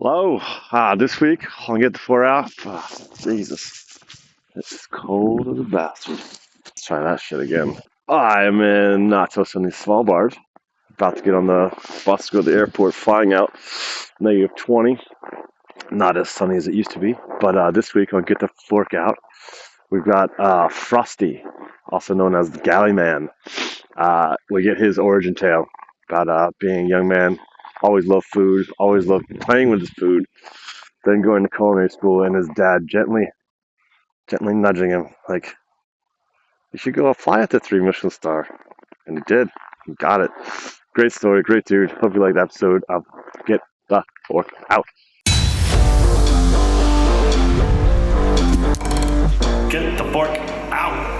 Hello. This week I'll get the 4 out. Jesus, it's cold as a bastard. Let's try that shit again. I'm in not so sunny Svalbard. About to get on the bus to go to the airport. Flying out. -20. Not as sunny as it used to be. But this week I'll get the fork out. We've got Frosty, also known as the Galley Man. We get his origin tale about being a young man. Always loved food. Always loved playing with his food. Then going to culinary school and his dad gently nudging him like, you should go apply at the 3 Michelin star. And he did. He got it. Great story, great dude. Hope you liked the episode of Get the Fork Out. Get the fork out.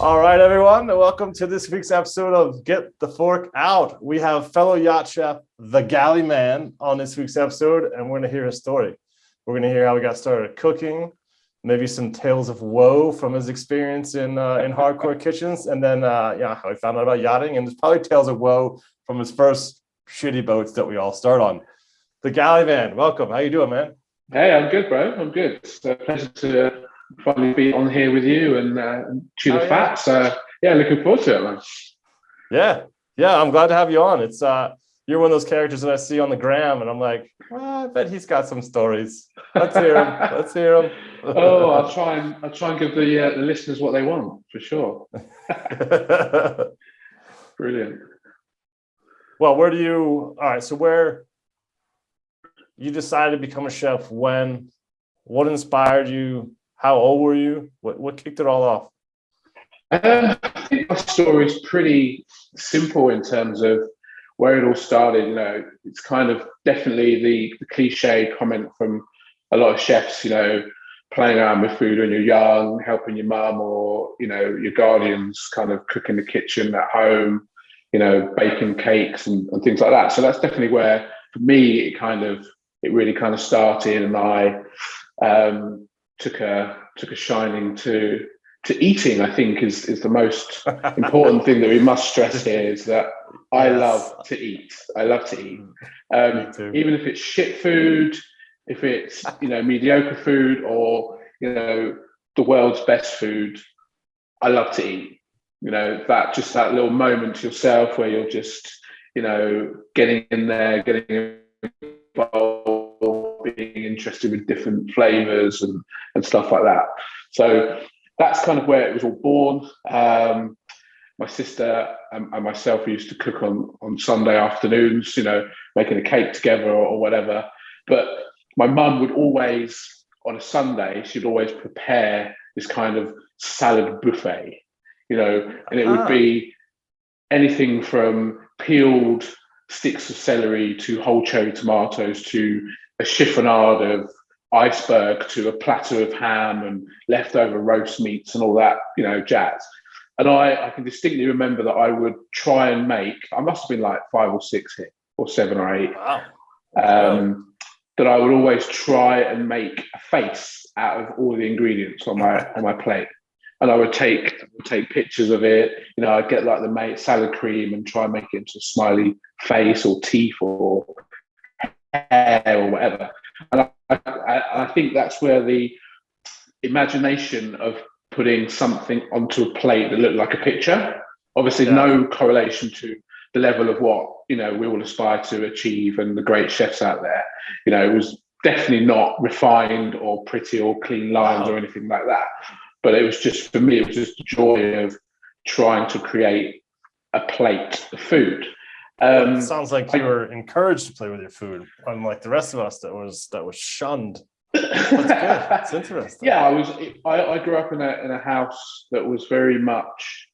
All right, everyone, and welcome to this week's episode of Get the Fork Out. We have fellow yacht chef, the Galley Man, on this week's episode, and we're going to hear his story. We're going to hear how he got started cooking, maybe some tales of woe from his experience in hardcore kitchens, and then how he found out about yachting, and there's probably tales of woe from his first shitty boats that we all start on. The Galley Man, welcome. How you doing, man? Hey, I'm good, bro. I'm good. It's a pleasure to finally be on here with you and chew the fat. So yeah, looking forward to it, man. Yeah, I'm glad to have you on. It's you're one of those characters that I see on the gram, and I'm like, I bet he's got some stories. Let's hear him. Let's hear him. Oh, I'll try and give the listeners what they want for sure. Brilliant. Well, all right, so where you decided to become a chef, when, what inspired you, how old were you, what kicked it all off? I think my story is pretty simple in terms of where it all started. You know, it's kind of definitely the cliche comment from a lot of chefs, you know, playing around with food when you're young, helping your mum or, you know, your guardians kind of cook in the kitchen at home, you know, baking cakes and things like that. So that's definitely where, for me, it really kind of started, and I took a shining to eating. I think is the most important thing that we must stress here, is that I love to eat. I love to eat, even if it's shit food, if it's, you know, mediocre food, or, you know, the world's best food. I love to eat. You know, that little moment to yourself where you're just, you know, getting in there, getting involved, being interested with different flavors and stuff like that. So that's kind of where it was all born. My sister and myself used to cook on Sunday afternoons, you know, making a cake together or whatever. But my mum would always, on a Sunday, she'd always prepare this kind of salad buffet, you know, and it would be anything from peeled sticks of celery to whole cherry tomatoes to a chiffonade of iceberg to a platter of ham and leftover roast meats and all that, you know, jazz. And I can distinctly remember that I would try and make, I must have been like 5 or 6 here, or 7 or 8. Wow. That I would always try and make a face out of all the ingredients on my plate. And I would take pictures of it. You know, I'd get like the salad cream and try and make it into a smiley face or teeth or hair or whatever. And I think that's where the imagination of putting something onto a plate that looked like a picture, obviously no correlation to the level of what, you know, we all aspire to achieve and the great chefs out there. You know, it was definitely not refined or pretty or clean lines or anything like that. But it was just, for me, it was just the joy of trying to create a plate of food. It sounds like you were encouraged to play with your food, unlike the rest of us that was shunned. That's good. It's interesting. Yeah, I grew up in a house that was very much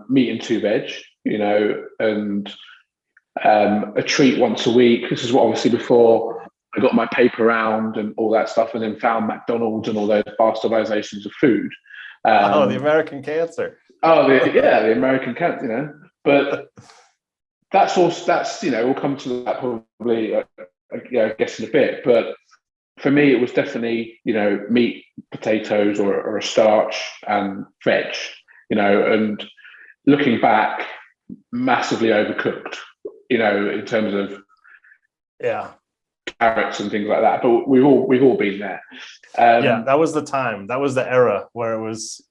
meat and 2 veg, you know, and a treat once a week. This is what, obviously, before I got my paper round and all that stuff, and then found McDonald's and all those bastardizations of food. The American cancer. The American cancer, you know. But that's, you know, we'll come to that probably, I guess, in a bit. But for me, it was definitely, you know, meat, potatoes, or a starch, and veg. and looking back, massively overcooked, in terms of carrots and things like that. But we've all been there. That was the time. That was the era where it was.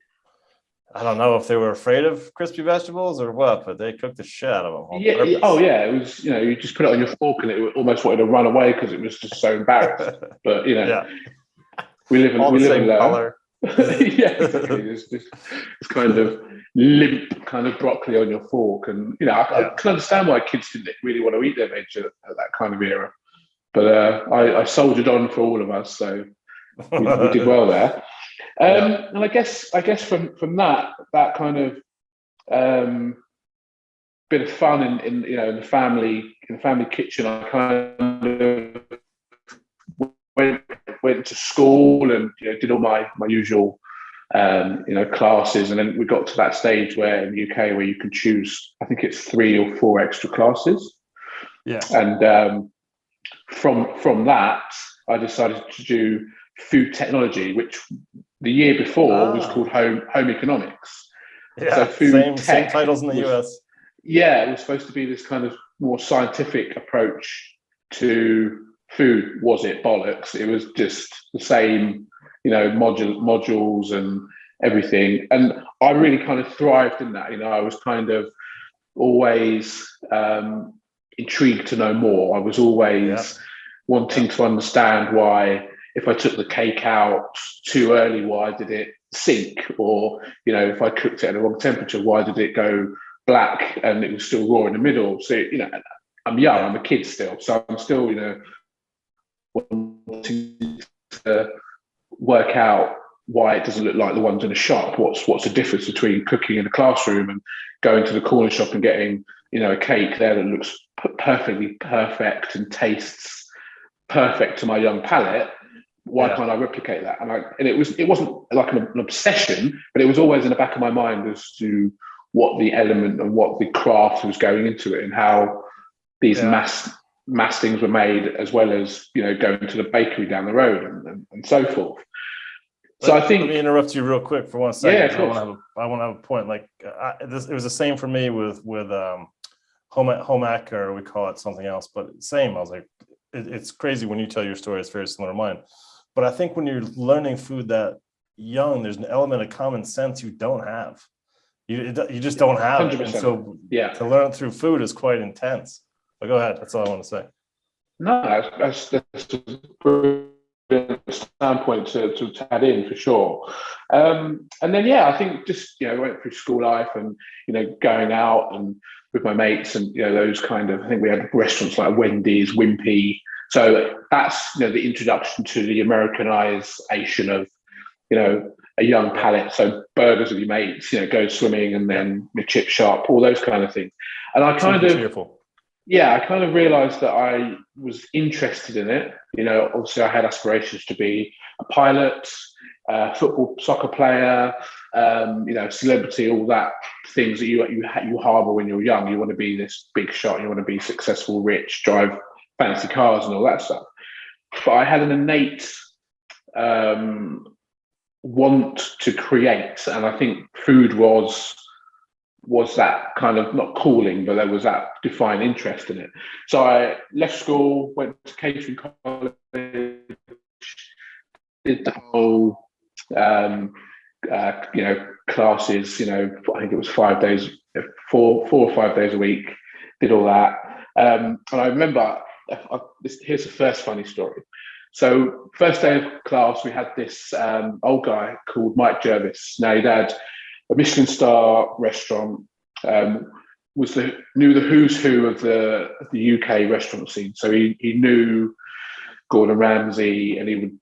I don't know if they were afraid of crispy vegetables or what, but they cooked the shit out of them. Oh yeah, it was. You just put it on your fork and it almost wanted to run away because it was just so embarrassed. But we live all we the live same and learn. color. Exactly. It's kind of limp, kind of broccoli on your fork, and I can understand why kids didn't really want to eat their veg at that kind of era. But I soldiered on for all of us, so we did well there. And I guess from that kind of bit of fun in the family kitchen, I kind of went to school and did all my usual classes, and then we got to that stage where in the UK where you can choose, I think it's 3 or 4 extra classes. And from that I decided to do food technology, which the year before was called home economics. So same titles in the US. It was supposed to be this kind of more scientific approach to food. Was it bollocks? It was just the same, modules and everything. And I really kind of thrived in that. I was kind of always intrigued to know more. I was always wanting to understand why, if I took the cake out too early, why did it sink? Or, if I cooked it at the wrong temperature, why did it go black and it was still raw in the middle? So, I'm young, I'm a kid still. So I'm still, wanting to work out why it doesn't look like the ones in the shop. What's the difference between cooking in the classroom and going to the corner shop and getting, a cake there that looks perfectly perfect and tastes perfect to my young palate? Why can't I replicate that? And it wasn't like an obsession, but it was always in the back of my mind as to what the element and what the craft was going into it, and how these mass things were made, as well as going to the bakery down the road and so forth. Let me interrupt you real quick for 1 second. Yeah, of course. I want to have a point. Like it was the same for me with home ec, or we call it something else, but same. I was like, it's crazy when you tell your story. It's very similar to mine. But I think when you're learning food that young, there's an element of common sense you don't have. You just don't have 100%. it. And so to learn through food is quite intense. But go ahead. That's all I want to say. No, that's a brilliant standpoint to add in, for sure. And then I think just I went through school life and going out and with my mates and those kind of, I think we had restaurants like Wendy's, Wimpy. So that's the introduction to the Americanization of a young palate. So burgers with your mates, go swimming, and then the chip shop, all those kind of things. And I kind of realized that I was interested in it. Obviously I had aspirations to be a pilot, football, soccer player, celebrity, all that things that you harbor when you're young. You want to be this big shot. You want to be successful, rich, drive fancy cars and all that stuff. But I had an innate want to create, and I think food was that kind of, not calling, but there was that defined interest in it. So I left school, went to catering college, did the whole classes, I think it was 5 days, 4 or 5 days a week, did all that. And I remember, here's the first funny story. So first day of class, we had this old guy called Mike Jervis. Now he'd had a Michelin star restaurant, knew the who's who of the UK restaurant scene. So he knew Gordon Ramsay, and he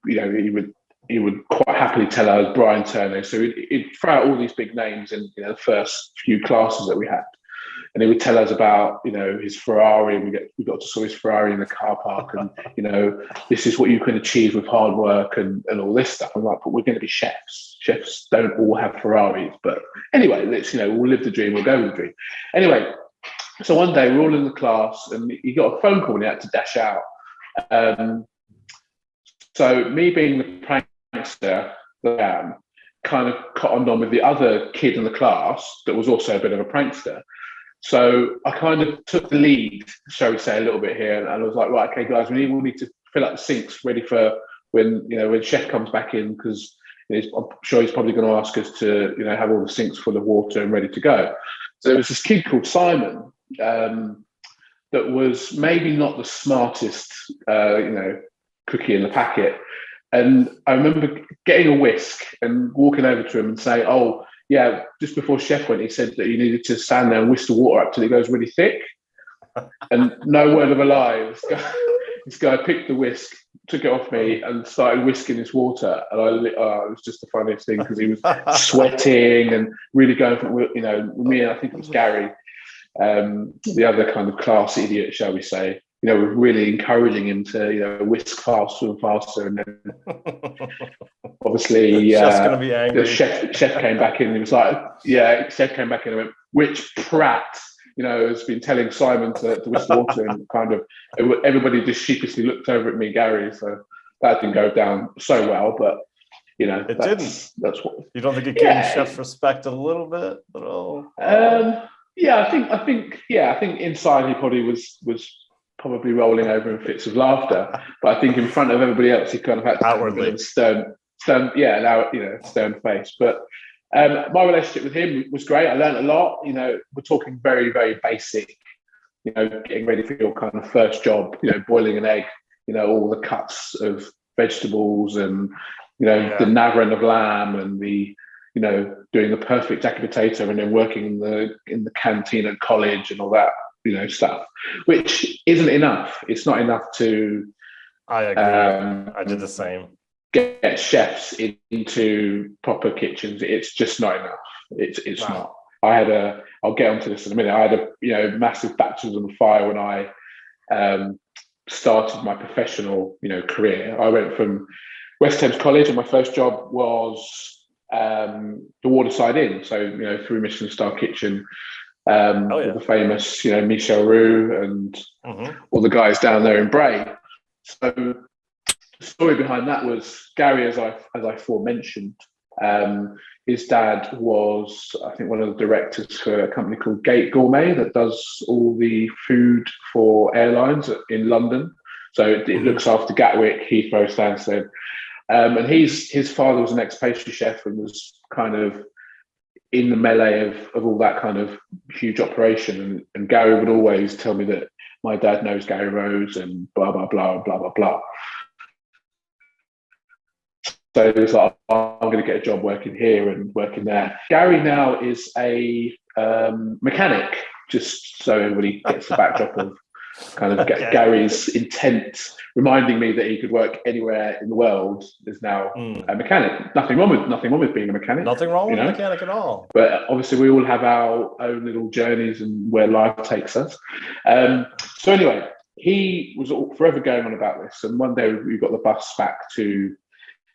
would quite happily tell us Brian Turner. So he'd throw out all these big names in the first few classes that we had. And he would tell us about, his Ferrari. We got to saw his Ferrari in the car park, and this is what you can achieve with hard work and all this stuff. I'm like, but we're going to be chefs. Chefs don't all have Ferraris, but anyway, let's we'll live the dream. We'll go with the dream. Anyway, so one day we're all in the class, and he got a phone call, and he had to dash out. So me being the prankster that I am, kind of cottoned on with the other kid in the class that was also a bit of a prankster. So I kind of took the lead, shall we say, a little bit here, and I was like, right, okay, guys, we need to fill up the sinks ready for when chef comes back in, because I'm sure he's probably going to ask us to have all the sinks full of water and ready to go. So there was this kid called Simon that was maybe not the smartest cookie in the packet. And I remember getting a whisk and walking over to him and saying, oh, yeah, just before chef went, he said that you needed to stand there and whisk the water up till it goes really thick. And no word of a lie, this guy picked the whisk, took it off me and started whisking this water. And it was just the funniest thing, because he was sweating and really going for, me, and I think it was Gary, the other kind of class idiot, shall we say, we're really encouraging him to, whisk faster and faster. And then obviously, chef's going to be angry. The chef came back in and he was like, chef came back in and went, which prat, has been telling Simon to whisk the water, and kind of everybody just sheepishly looked over at me, Gary. So that didn't go down so well, but it didn't. That's what you don't think it gained chef's respect a little bit at all? I think inside he probably was probably rolling over in fits of laughter, but I think in front of everybody else he kind of had to outwardly have a stern face. But my relationship with him was great. I learned a lot. We're talking very, very basic. Getting ready for your kind of first job. Boiling an egg. All the cuts of vegetables, and the navarin of lamb, and the doing the perfect jacket potato, and then working in the canteen at college and all that stuff, which isn't enough. It's not enough to. I agree. I did the same. Get chefs into proper kitchens. It's just not enough. It's not. I'll get onto this in a minute. I had a massive baptism of fire when I started my professional career. I went from West Thames College, and my first job was the Waterside Inn. So through Michelin star kitchen. The famous Michel Roux and all the guys down there in Bray. So the story behind that was Gary, as I aforementioned, his dad was, I think, one of the directors for a company called Gate Gourmet that does all the food for airlines in London. So it looks after Gatwick, Heathrow, Stansted. And his father was an ex-pastry chef and was kind of in the melee of all that kind of huge operation. And Gary would always tell me that my dad knows Gary Rose and blah, blah, blah, blah, blah, blah. So he was like, oh, I'm going to get a job working here and working there. Gary now is a mechanic, just so everybody gets the backdrop of kind of Gary's intent, reminding me that he could work anywhere in the world, is now a mechanic. Nothing wrong with being a mechanic. Nothing wrong with a mechanic at all. But obviously we all have our own little journeys and where life takes us. So anyway, he was forever going on about this. And one day we got the bus back to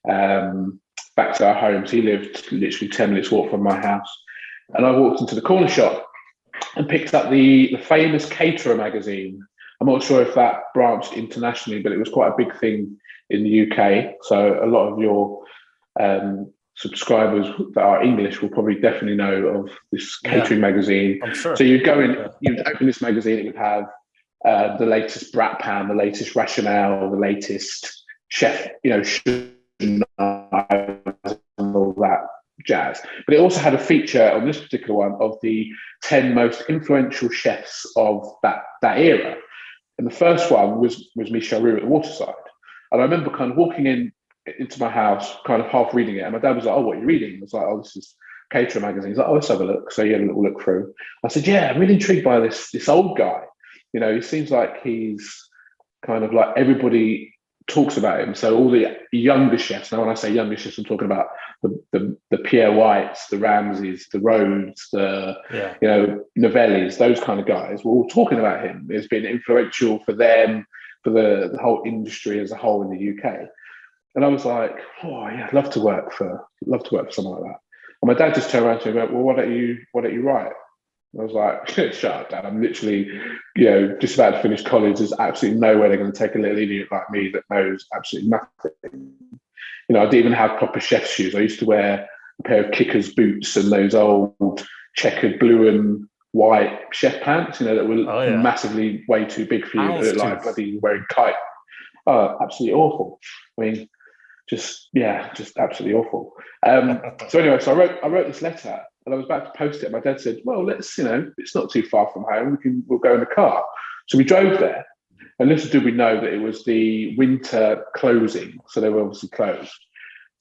our homes. He lived literally 10 minutes walk from my house. And I walked into the corner shop and picked up the famous Caterer magazine. I'm not sure if that branched internationally, but it was quite a big thing in the UK. So a lot of your subscribers that are English will probably definitely know of this catering magazine. I'm sure. So you'd go in, you'd open this magazine, it would have the latest brat pan, the latest rationale, the latest chef, and all that jazz. But it also had a feature on this particular one of the 10 most influential chefs of that era. And the first one was Michel Roux at the Waterside. And I remember kind of walking into my house, kind of half reading it. And my dad was like, oh, what are you reading? I was like, oh, this is Caterer magazine. He's like, oh, let's have a look. So he had a little look through. I said, yeah, I'm really intrigued by this old guy. He seems like he's kind of like everybody talks about him. So all the younger chefs, now when I say younger chefs, I'm talking about the Pierre Whites, the Ramsays, the Rhodes, the Novellis, those kind of guys were all talking about him. It's been influential for them, for the whole industry as a whole in the UK. And I was like, oh yeah, I'd love to work for someone like that. And my dad just turned around to me and went, well, why don't you write? I was like, shut up, Dad. I'm literally, just about to finish college. There's absolutely no way they're going to take a little idiot like me that knows absolutely nothing. I didn't even have proper chef's shoes. I used to wear pair of kickers boots and those old checkered blue and white chef pants, that were massively way too big for you. That like bloody wearing kite. Oh, absolutely awful. I mean, just absolutely awful. So anyway, so I wrote this letter and I was about to post it. My dad said, well, let's, it's not too far from home. We'll go in the car. So we drove there, and little did we know that it was the winter closing. So they were obviously closed.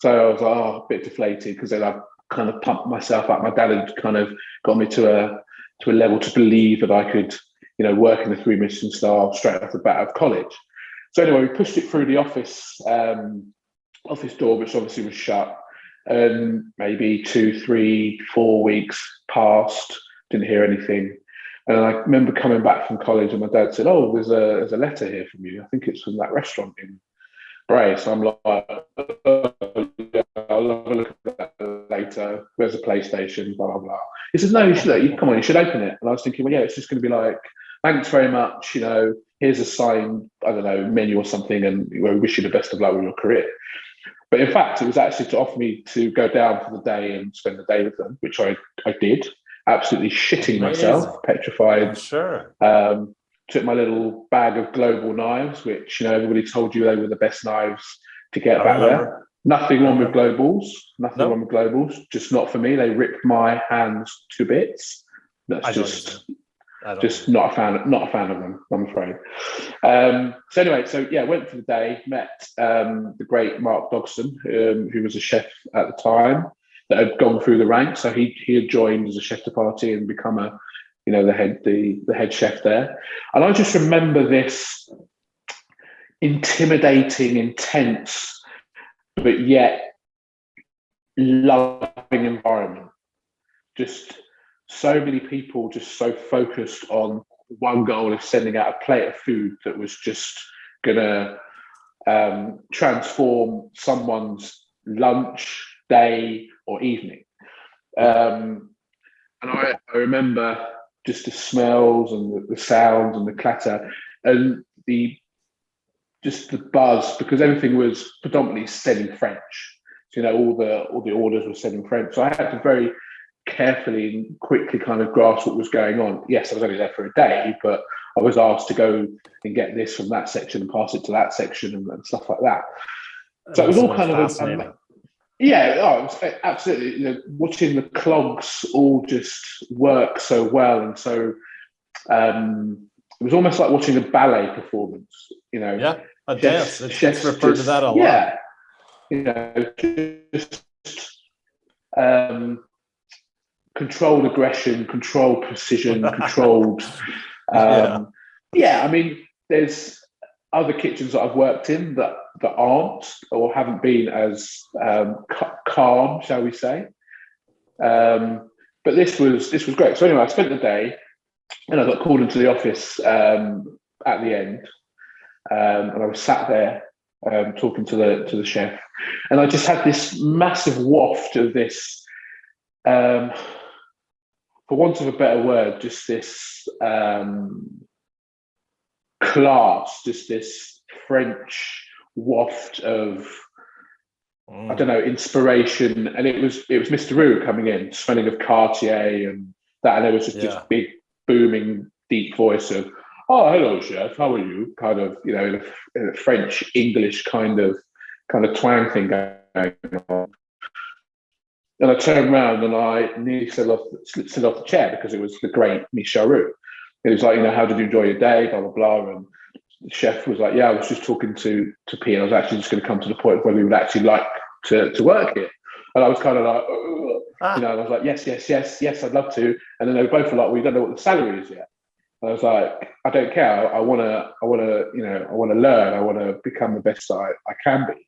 So I was like, a bit deflated, because then I kind of pumped myself up. My dad had kind of got me to a level to believe that I could, work in the 3 Michelin star straight off the bat of college. So anyway, we pushed it through the office door, which obviously was shut. And maybe 2, 3, 4 weeks passed, didn't hear anything. And I remember coming back from college, and my dad said, "Oh, there's a letter here from you. I think it's from that restaurant in Bray." So I'm like, "Oh, yeah, I'll have a look at that later. Where's the PlayStation? Blah blah blah." He says, "No, you should. Come on, you should open it." And I was thinking, well, yeah, it's just going to be like, "Thanks very much. Here's a signed, I don't know, menu or something, and we wish you the best of luck with your career." But in fact, it was actually to offer me to go down for the day and spend the day with them, which I did. Absolutely shitting myself, petrified. I'm sure. Took my little bag of global knives, which everybody told you they were the best knives to get back there. Nothing wrong with globals. Nothing wrong with globals. Just not for me. They ripped my hands to bits. That's just not a fan of them, I'm afraid. So anyway, went for the day, met the great Mark Dodson, who was a chef at the time, that had gone through the ranks. So he had joined as a chef de partie and become the head chef there. And I just remember this intimidating, intense, but yet loving environment. Just so many people just so focused on one goal of sending out a plate of food that was just gonna transform someone's lunch, day, or evening. And I remember just the smells and the sounds and the clatter and the buzz, because everything was predominantly said in French. So, all the orders were said in French. So I had to very carefully and quickly kind of grasp what was going on. Yes, I was only there for a day, but I was asked to go and get this from that section and pass it to that section and stuff like that. So it was all kind of it was absolutely. Watching the clogs all just work so well, and so it was almost like watching a ballet performance. A dance. It's referred to that a lot. Just controlled aggression, controlled precision, controlled. I mean, there's other kitchens that I've worked in that aren't or haven't been as calm, shall we say. But this was great. So anyway, I spent the day, and I got called into the office at the end, and I was sat there talking to the chef, and I just had this massive waft of this. For want of a better word, just this class, just this French waft of, I don't know, inspiration. And it was Mr. Roux coming in, smelling of Cartier and that. And there was just this big, booming, deep voice of, "Oh, hello, chef, how are you?" Kind of, in a French, English kind of twang thing going on. And I turned around and I nearly slid off the chair, because it was the great Michel Roux. It was like, "How did you enjoy your day?" Blah, blah, blah. And the chef was like, "Yeah, I was just talking to P, and I was actually just going to come to the point where we would actually like to work here." And I was kind of like, and I was like, yes, I'd love to. And then they both were like, "We don't know what the salary is yet." And I was like, "I don't care. I want to learn. I want to become the best I can be."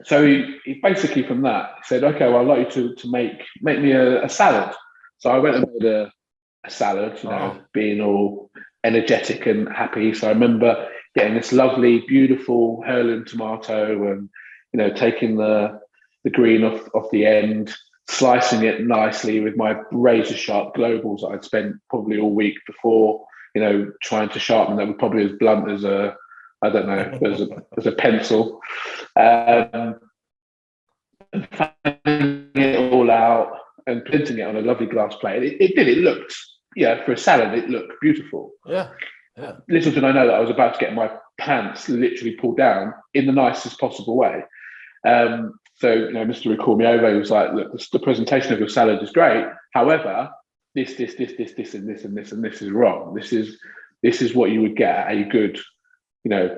So he basically, from that, said, "Okay, well, I'd like you to make me a salad." So I went and made a salad, being all energetic and happy. So I remember getting this lovely, beautiful heirloom tomato and, taking the green off the end, slicing it nicely with my razor sharp globals that I'd spent probably all week before, trying to sharpen that were probably as blunt as a pencil. and fanning it all out and printing it on a lovely glass plate. It looked, for a salad, it looked beautiful. Yeah. Yeah. Little did I know that I was about to get my pants literally pulled down in the nicest possible way. So, Mr. Would called me over. He was like, "Look, the presentation of your salad is great. However, this, and this is wrong. This is what you would get at a good,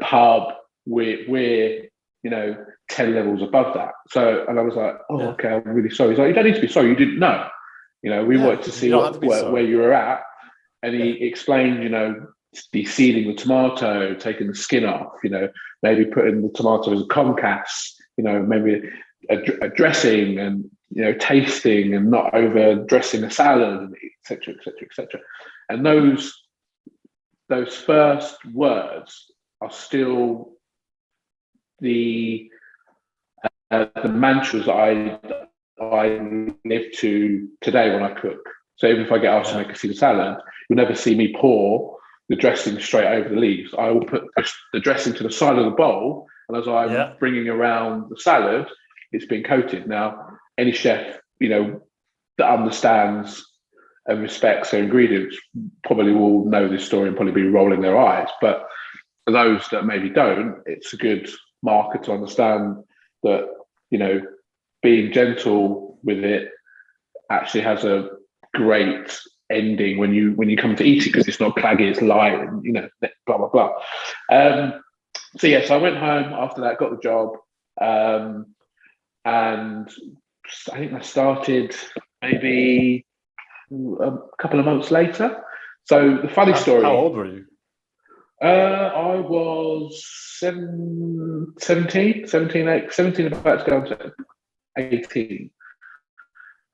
pub. We're 10 levels above that." So, and I was like, "Oh, okay, I'm really sorry." He's like, "You don't need to be sorry. You didn't know. We wanted to see where you were at." And he explained, de-seeding the tomato, taking the skin off, maybe putting the tomato as a concasse, maybe a dressing, and tasting and not over dressing a salad, etc., etc., etc. And those first words are still the mantras that I live to today when I cook. So even if I get asked to make a Caesar salad, you'll never see me pour the dressing straight over the leaves. I will put the dressing to the side of the bowl, and as I'm bringing around the salad, it's been coated. Now, any chef, that understands and respects their ingredients probably will know this story and probably be rolling their eyes. But for those that maybe don't, it's a good marker to understand that, being gentle with it actually has a great ending when you come to eat it, because it's not claggy, it's light, and blah blah blah. So I went home after that, got the job, and I think I started maybe a couple of months later. So the funny story. How old were you? I was 17, about to go on to 18.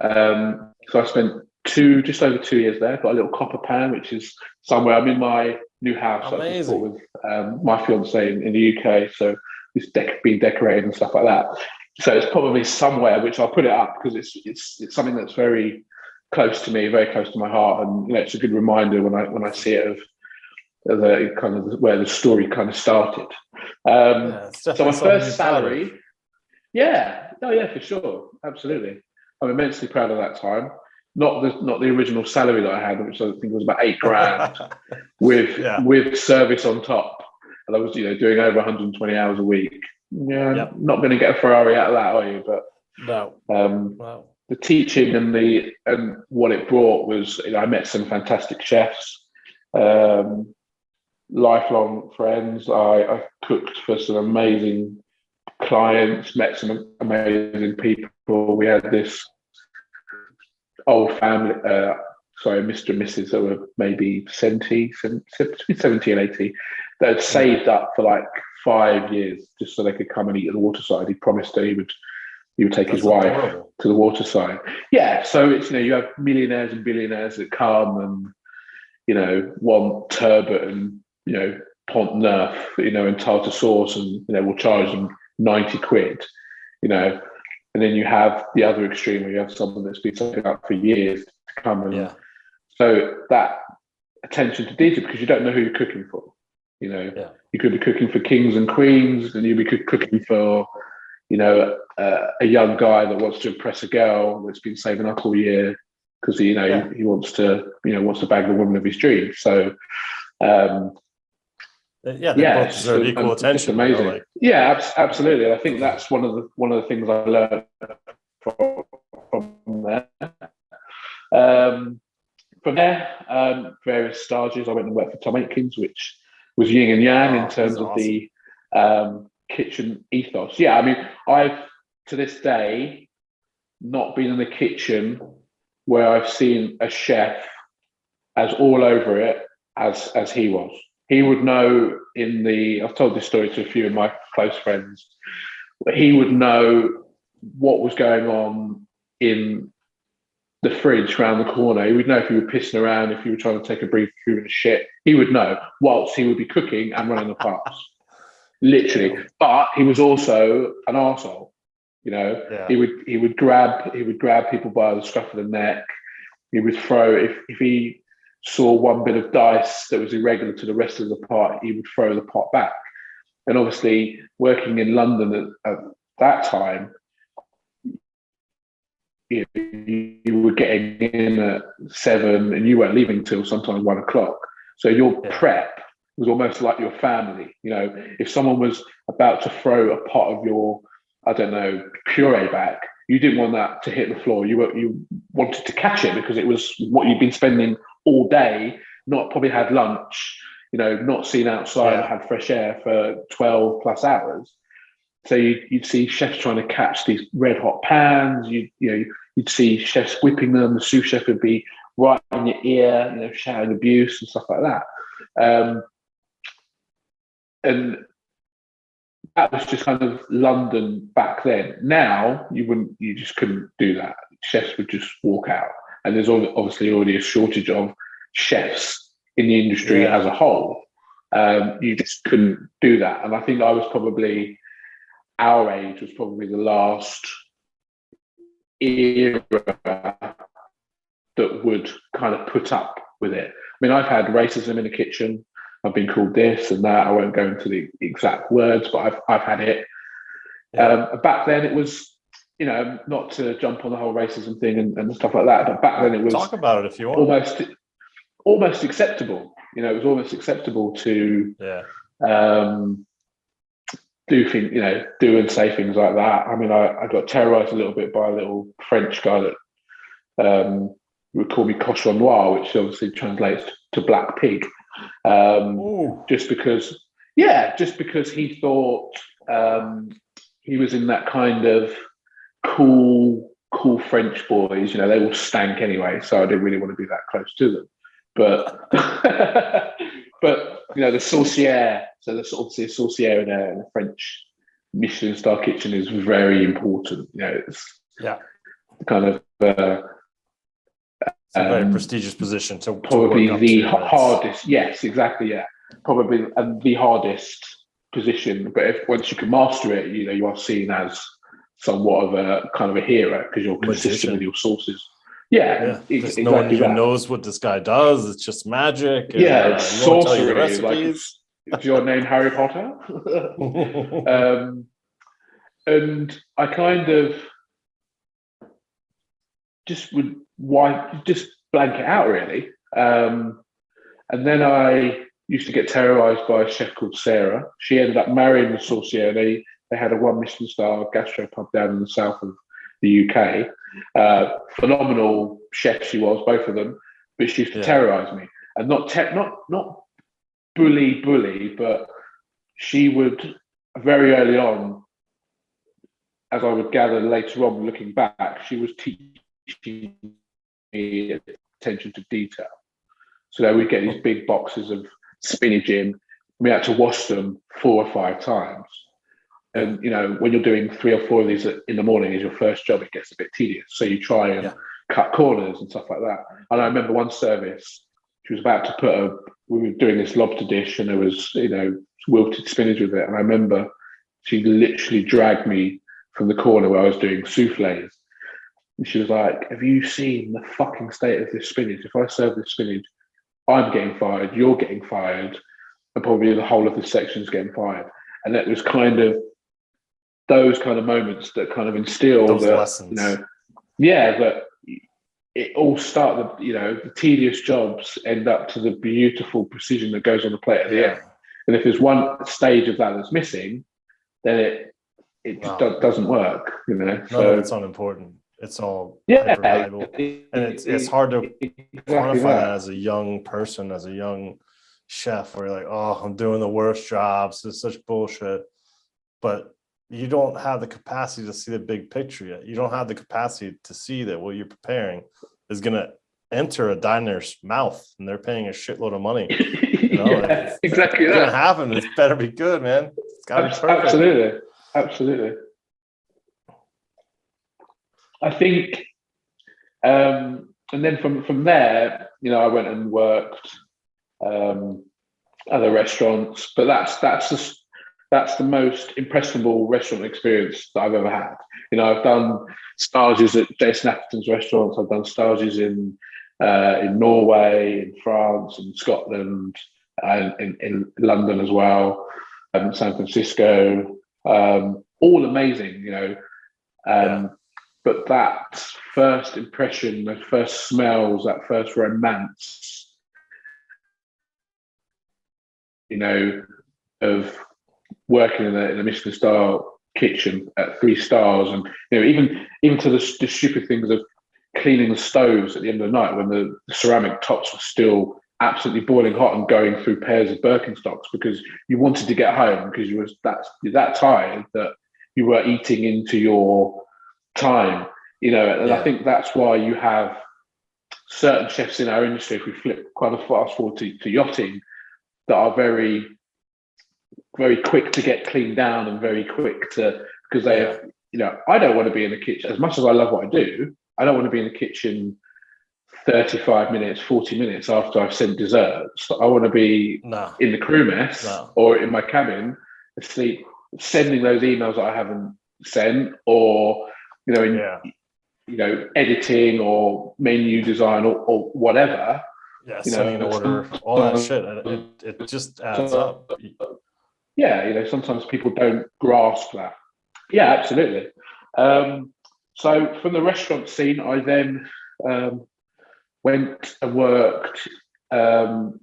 So I spent just over 2 years there. Got a little copper pan, which is somewhere. I'm in my new house. I just bought with my fiance in the UK. So it's being decorated and stuff like that. So it's probably somewhere which I'll put it up, because it's something that's very close to me, very close to my heart, and it's a good reminder when I see it of the kind of where the story kind of started. So my first salary, for sure, absolutely. I'm immensely proud of that time. Not the original salary that I had, which I think was about $8,000 with service on top, and I was doing over 120 hours a week. Not going to get a Ferrari out of that, are you? But no. The teaching and what it brought was, I met some fantastic chefs, lifelong friends. I cooked for some amazing clients, met some amazing people. We had this old family, Mr. and Mrs. that were maybe between 70 and 80, that had saved up for like 5 years just so they could come and eat at the waterside. He promised that he would take his wife to the waterside. Yeah, so it's you have millionaires and billionaires that come and want turbot and Pont Neuf, and tartar sauce, and will charge them 90 quid, and then you have the other extreme where you have someone that's been saving up for years to come and so that attention to detail, because you don't know who you're cooking for. You could be cooking for kings and queens, and you'd be cooking for a young guy that wants to impress a girl that's been saving up all year because he wants to bag the woman of his dreams. So they both deserve equal attention. Just amazing. Absolutely. And I think that's one of the things I learned from there. From there, various stages. I went and worked for Tom Atkins, which was yin and yang in terms of the kitchen ethos. Yeah, I mean, I've to this day not been in the kitchen where I've seen a chef as all over it as he was. He would know I've told this story to a few of my close friends, but he would know what was going on in the fridge around the corner. He would know if you were pissing around, if you were trying to take a brief food and shit. He would know whilst he would be cooking and running the parts. Literally. But he was also an arsehole. He would grab people by the scruff of the neck. He would throw, if he saw one bit of dice that was irregular to the rest of the pot, he would throw the pot back. And obviously, working in London at that time, you were getting in at 7 and you weren't leaving till sometimes 1 o'clock. So your prep was almost like your family. You know, if someone was about to throw a pot of your, I don't know, puree back, you didn't want that to hit the floor. You wanted to catch it because it was what you'd been spending all day, not probably had lunch, you know, not seen outside, had fresh air for 12 plus hours. So you'd see chefs trying to catch these red hot pans. You'd see chefs whipping them. The sous chef would be right in your ear, you know, shouting abuse and stuff like that. And that was just kind of London back then. Now you just couldn't do that. Chefs would just walk out, and there's obviously already a shortage of chefs in the industry as a whole. You just couldn't do that, and I think our age was probably the last era that would kind of put up with it. I mean, I've had racism in the kitchen. I've been called this and that. I won't go into the exact words, but I've had it. Back then, it was, you know, not to jump on the whole racism thing and stuff like that, but back then it was talk about it if you want. Almost acceptable. You know, it was almost acceptable to do things, you know, do and say things like that. I mean, I got terrorized a little bit by a little French guy that would call me cochon noir, which obviously translates to black pig. Just because he thought he was in that kind of cool French boys, you know, they all stank anyway, so I didn't really want to be that close to them. But but you know, the saucière, so there's obviously a saucière in a French Michelin star kitchen is very important. You know, it's kind of it's a very prestigious position to probably work the up to. hardest. Yes, exactly. Yeah, probably the hardest position. But once you can master it, you know, you are seen as somewhat of a kind of a hero because you're consistent with your sources. Just no one even knows what this guy does. It's just magic. And, it's sorcery. Like, is your name Harry Potter? And I kind of just would just blank it out really. And then I used to get terrorized by a chef called Sarah. She ended up marrying the saucier. They had a 1 Michelin star gastro pub down in the south of the UK. Phenomenal chef she was, both of them, but she used to terrorize me, and not bully, but she would very early on, as I would gather later on looking back, she was teaching me attention to detail. So we'd get these big boxes of spinach in. We had to wash them 4 or 5 times. And, you know, when you're doing 3 or 4 of these in the morning as your first job, it gets a bit tedious. So you try and cut corners and stuff like that. And I remember one service, she was about to we were doing this lobster dish and there was, you know, wilted spinach with it. And I remember she literally dragged me from the corner where I was doing soufflés. And she was like, have you seen the fucking state of this spinach? If I serve this spinach, I'm getting fired, you're getting fired, and probably the whole of the section's getting fired. And that was kind of those kind of moments that kind of instill those lessons. You know, that it all started, you know, the tedious jobs end up to the beautiful precision that goes on the plate at the end. And if there's one stage of that that's missing, then it just doesn't work, you know. No, it's unimportant. It's all hyper valuable. And it's hard to quantify that as a young person, as a young chef, where you're like, oh, I'm doing the worst jobs. It's such bullshit. But you don't have the capacity to see the big picture yet. You don't have the capacity to see that what you're preparing is going to enter a diner's mouth and they're paying a shitload of money. You know, exactly. It's going to happen. It better be good, man. It's got to be perfect. Absolutely. I think, and then from there, you know, I went and worked other restaurants, but that's the most impressionable restaurant experience that I've ever had. You know, I've done stages at Jason Atherton's restaurants. I've done stages in Norway, in France, in Scotland, and in London as well, San Francisco. All amazing, you know. but that first impression, those first smells, that first romance, of working in a Michelin star kitchen at 3 stars, and even to the stupid things of cleaning the stoves at the end of the night when the ceramic tops were still absolutely boiling hot and going through pairs of Birkenstocks because you wanted to get home because you were that tired that you were eating into your time, and I think that's why you have certain chefs in our industry, if we flip quite a fast forward to yachting, that are very, very quick to get cleaned down and very quick to, because they have, I don't want to be in the kitchen, as much as I love what I do, I don't want to be in the kitchen 35 minutes, 40 minutes after I've sent desserts. I want to be in the crew mess or in my cabin asleep, sending those emails that I haven't sent, or editing or menu design or whatever. Yeah, sending an order, all that shit. It just adds up. Yeah, sometimes people don't grasp that. Yeah, absolutely. So from the restaurant scene, I then went and worked for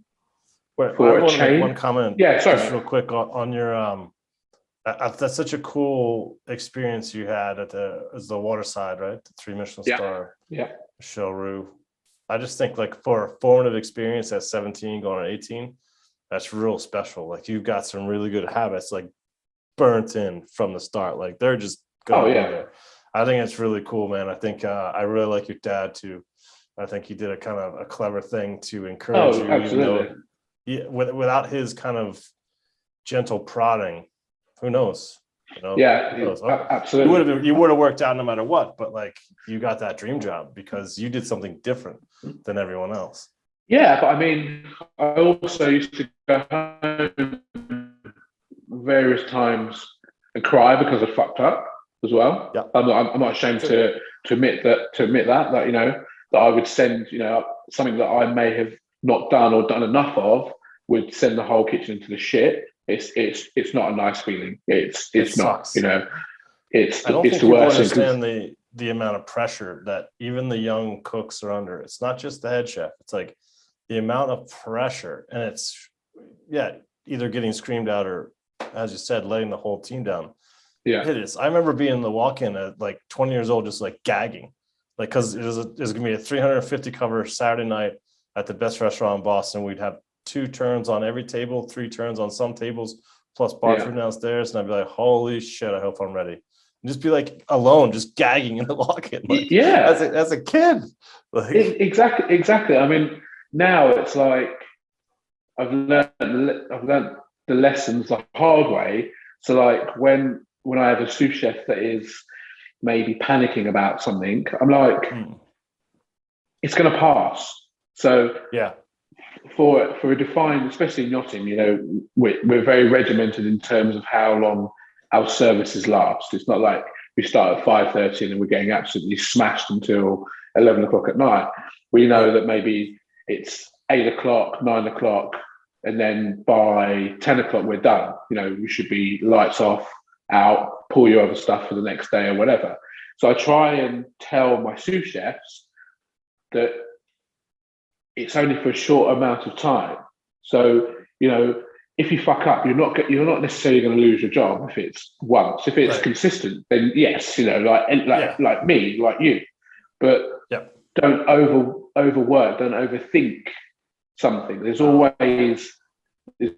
a chain. One comment, just real quick on your that's such a cool experience you had at the waterside, right? The 3 Michelin star. Yeah. Michel Roux. I just think like for a formative experience at 17 going on 18, that's real special. Like you've got some really good habits like burnt in from the start. Like they're just going there. I think it's really cool, man. I think I really like your dad too. I think he did a kind of a clever thing to encourage you, absolutely. Even though, without his kind of gentle prodding, who knows? Absolutely. You would have worked out no matter what, but like you got that dream job because you did something different than everyone else. Yeah, but I mean, I also used to go home various times and cry because I fucked up as well. Yeah. I'm not ashamed to admit that that I would send something that I may have not done or done enough of, would send the whole kitchen into the shit. It's not a nice feeling. It's not, sucks. It's I don't it's think the people worst understand the amount of pressure that even the young cooks are under. It's not just the head chef. It's like the amount of pressure, and it's either getting screamed out or, as you said, letting the whole team down. Yeah, it is. I remember being in the walk-in at like 20 years old, just like gagging, like because it was gonna be a 350 cover Saturday night at the best restaurant in Boston. We'd have 2 turns on every table, 3 turns on some tables, plus bar food downstairs, and I'd be like, "Holy shit! I hope I'm ready." And just be like alone, just gagging in the walk-in, like as a kid. Like exactly. I mean, now it's like I've learned the lessons the hard way. So like when I have a sous chef that is maybe panicking about something, I'm like, it's going to pass. So for a defined, especially in yachting, we're very regimented in terms of how long our services last. It's not like we start at 5:30 and we're getting absolutely smashed until 11 o'clock at night. We know that maybe it's 8 o'clock, 9 o'clock, and then by 10 o'clock we're done. We should be lights off, out, pull your other stuff for the next day or whatever. So I try and tell my sous chefs that it's only for a short amount of time. So, if you fuck up, you're not necessarily going to lose your job if it's once. If it's consistent, then yes, like me, like you. But don't overwork, don't overthink something. There's always a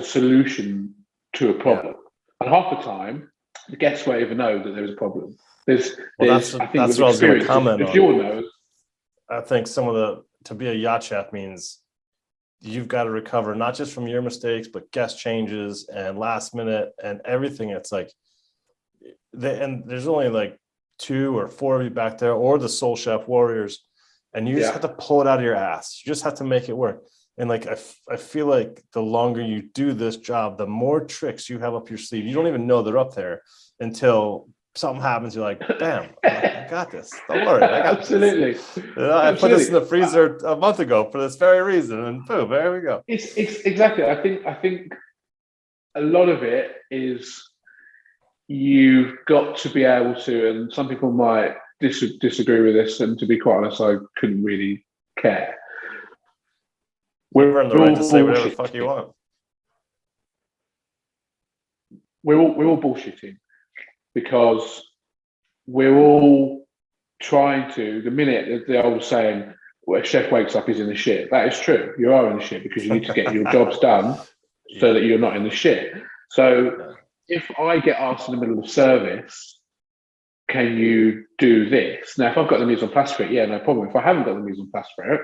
solution to a problem. And half the time, the guests won't even know that there's a problem. That's what I was going to comment on. If you'll know, I think to be a yacht chef means you've got to recover not just from your mistakes, but guest changes and last minute and everything. It's like, and there's only like 2 or 4 of you back there, or the sole chef warriors, and you just have to pull it out of your ass. You just have to make it work. And like I feel like the longer you do this job, the more tricks you have up your sleeve. You don't even know they're up there until something happens. You're like, damn, I got this. Don't worry. I got Absolutely. This. I put this in the freezer a month ago for this very reason, and boom, there we go. It's exactly. I think a lot of it is you've got to be able to, and some people might disagree with this, and to be quite honest, I couldn't really care. You've We're earned the right all to say whatever the fuck you bullshitting. want. We're all bullshitting because we're all trying to. The minute the old saying, "Well, a chef wakes up, he's in the shit." That is true. You are in the shit because you need to get your jobs done so that you're not in the shit. So if I get asked in the middle of service, can you do this? Now, if I've got the mise en place for it, yeah, no problem. If I haven't got the mise en place for it,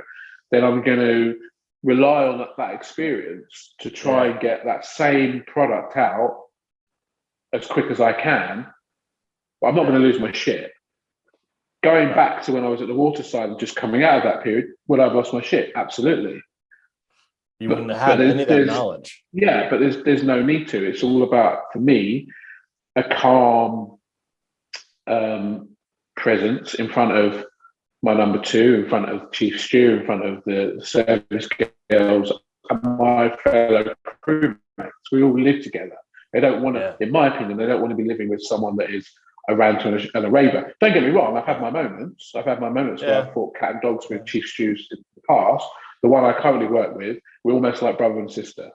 then I'm going to rely on that experience to try and get that same product out as quick as I can. But I'm not going to lose my shit. Going back to when I was at the water side and just coming out of that period, would I have lost my shit? Absolutely. You wouldn't have had any of that knowledge. Yeah, but there's no need to. It's all about, for me, a calm presence in front of my number two, in front of Chief Stew, in front of the service girls, and my fellow crewmates. We all live together. They don't want to, in my opinion, they don't want to be living with someone that is a ranter and a raver. Don't get me wrong, I've had my moments. Where I fought cat and dogs with Chief Stews in the past. The one I currently work with, we're almost like brother and sister.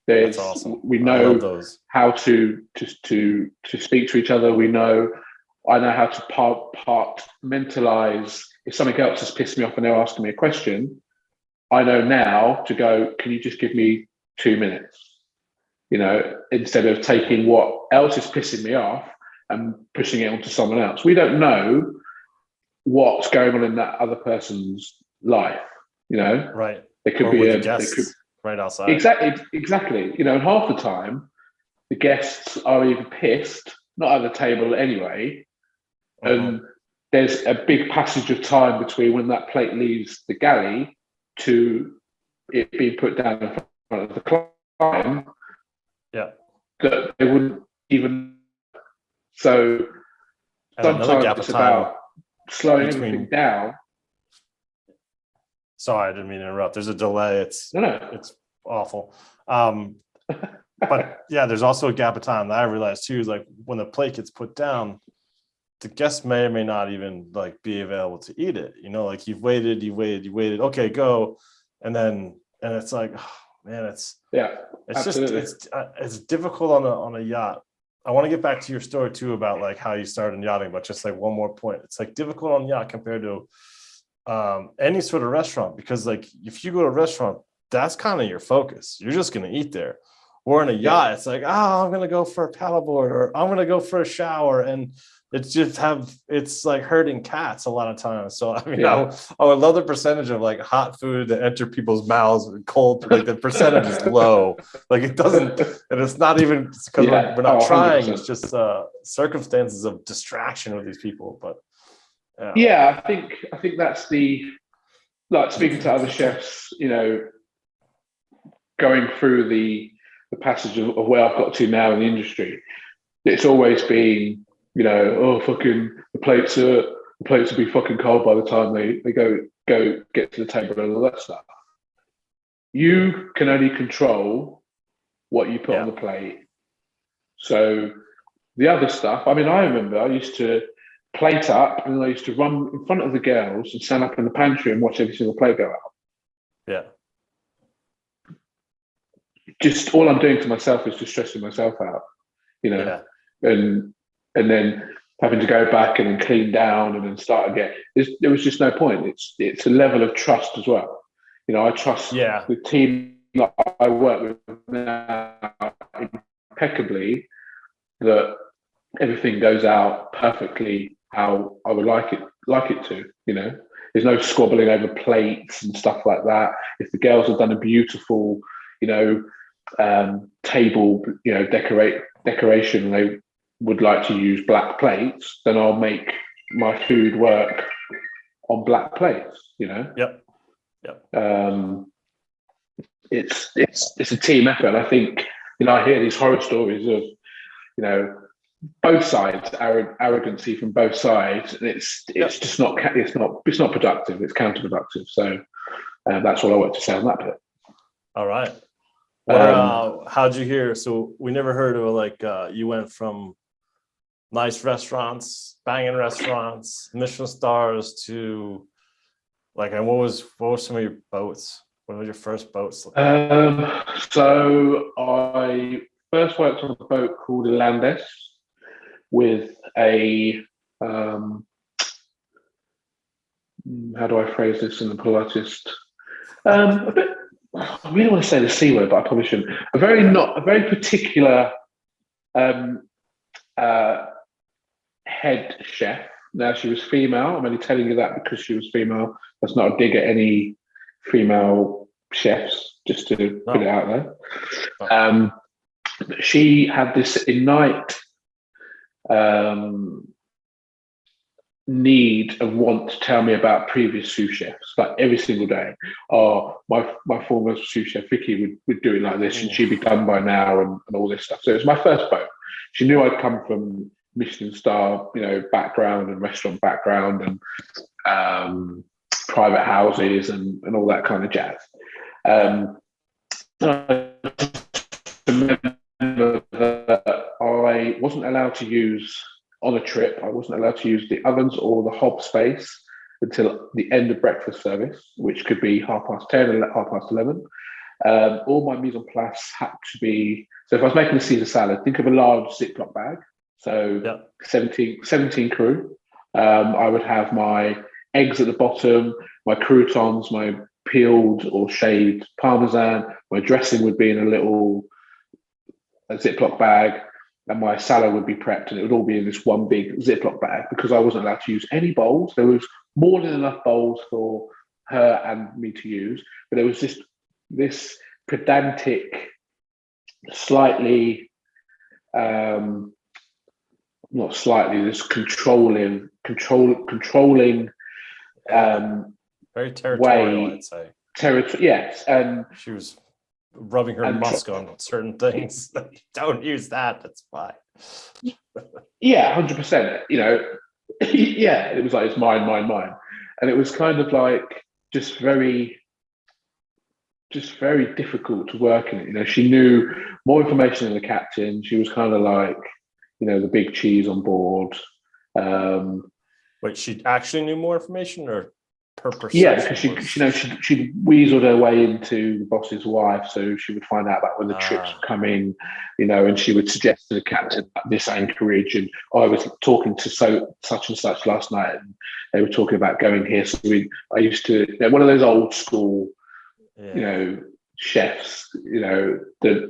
That's awesome. We know how to speak to each other. I know how to compartmentalize. If something else has pissed me off and they're asking me a question, I know now to go, can you just give me 2 minutes? Instead of taking what else is pissing me off and pushing it onto someone else. We don't know what's going on in that other person's life, Right. It could be right outside. Exactly. And half the time the guests are either pissed, not at the table anyway, and there's a big passage of time between when that plate leaves the galley to it being put down in front of the client. Yeah. That they wouldn't even. So sometimes it's about slowing everything down. Sorry, I didn't mean to interrupt. There's a delay. It's awful. But yeah, there's also a gap of time that I realized too, is like when the plate gets put down, the guest may or may not even like be available to eat it. Like you've waited. Okay, go. And it's like, oh, man, it's absolutely. just, it's difficult on a yacht. I want to get back to your story too about like how you started in yachting, but just like one more point. It's like difficult on yacht compared to any sort of restaurant, because like if you go to a restaurant, that's kind of your focus. You're just going to eat there. Or in a yacht, it's like, I'm going to go for a paddleboard, or I'm going to go for a shower. And it's like herding cats a lot of times. So, I mean, I would love the percentage of like hot food that enter people's mouths and cold, like the percentage is low. Like it doesn't, and it's not even because we're not trying. 100%. It's just circumstances of distraction with these people. But I think that's like speaking to other chefs, going through the passage of where I've got to now in the industry. It's always been, fucking the plates will be fucking cold by the time they go get to the table and all that stuff. You can only control what you put on the plate. So the other stuff, I mean, I remember I used to plate up and I used to run in front of the girls and stand up in the pantry and watch every single plate go out. Yeah. Just all I'm doing to myself is just stressing myself out, and then having to go back and then clean down and then start again. There was just no point. It's a level of trust as well. I trust the team that I work with now impeccably, that everything goes out perfectly how I would like it to. There's no squabbling over plates and stuff like that. If the girls have done a beautiful, table, decoration, and they would like to use black plates, then I'll make my food work on black plates. Yep. It's a team effort. I think I hear these horror stories of both sides, arrogancy from both sides, and it's just not productive. It's counterproductive. So that's all I want to say on that bit. All right. Well, how'd you hear? So we never heard of like you went from nice restaurants, banging restaurants, Michelin stars to like, and what was some of your boats? What were your first boats? So I first worked on a boat called Landess with a how do I phrase this in the politest? A bit. I really want to say the C word, but I probably shouldn't. A very particular head chef. Now she was female. I'm only telling you that because she was female. That's not a dig at any female chefs, just to put it out there. She had this innate need and want to tell me about previous sous chefs, like every single day. Oh, my former sous chef Vicky would do it like this, and she'd be done by now, and all this stuff. So it was my first boat. She knew I'd come from Michelin star, background and restaurant background and private houses and all that kind of jazz. I remember that I wasn't allowed to use on a trip. I wasn't allowed to use the ovens or the hob space until the end of breakfast service, which could be 10:30 or 11:30. All my mise en place had to be. So if I was making a Caesar salad, think of a large Ziploc bag. So 17 crew. I would have my eggs at the bottom, my croutons, my peeled or shaved parmesan. My dressing would be in a little Ziploc bag, and my salad would be prepped, and it would all be in this one big Ziploc bag because I wasn't allowed to use any bowls. There was more than enough bowls for her and me to use, but there was this pedantic, slightly not slightly, this controlling very territorial, way. I'd say. Yes, and she was rubbing her musk on certain things. Don't use that. That's fine. Yeah, 100%. Yeah, it was like it's mine, and it was kind of like just very difficult to work in it. She knew more information than the captain. She was kind of like, the big cheese on board. Wait, she actually knew more information, or her Yeah, perception? because she weaseled her way into the boss's wife, so she would find out about when the trips were coming, and she would suggest to the captain this anchorage, and I was talking to such and such last night, and they were talking about going here. So I used to, one of those old school, chefs, that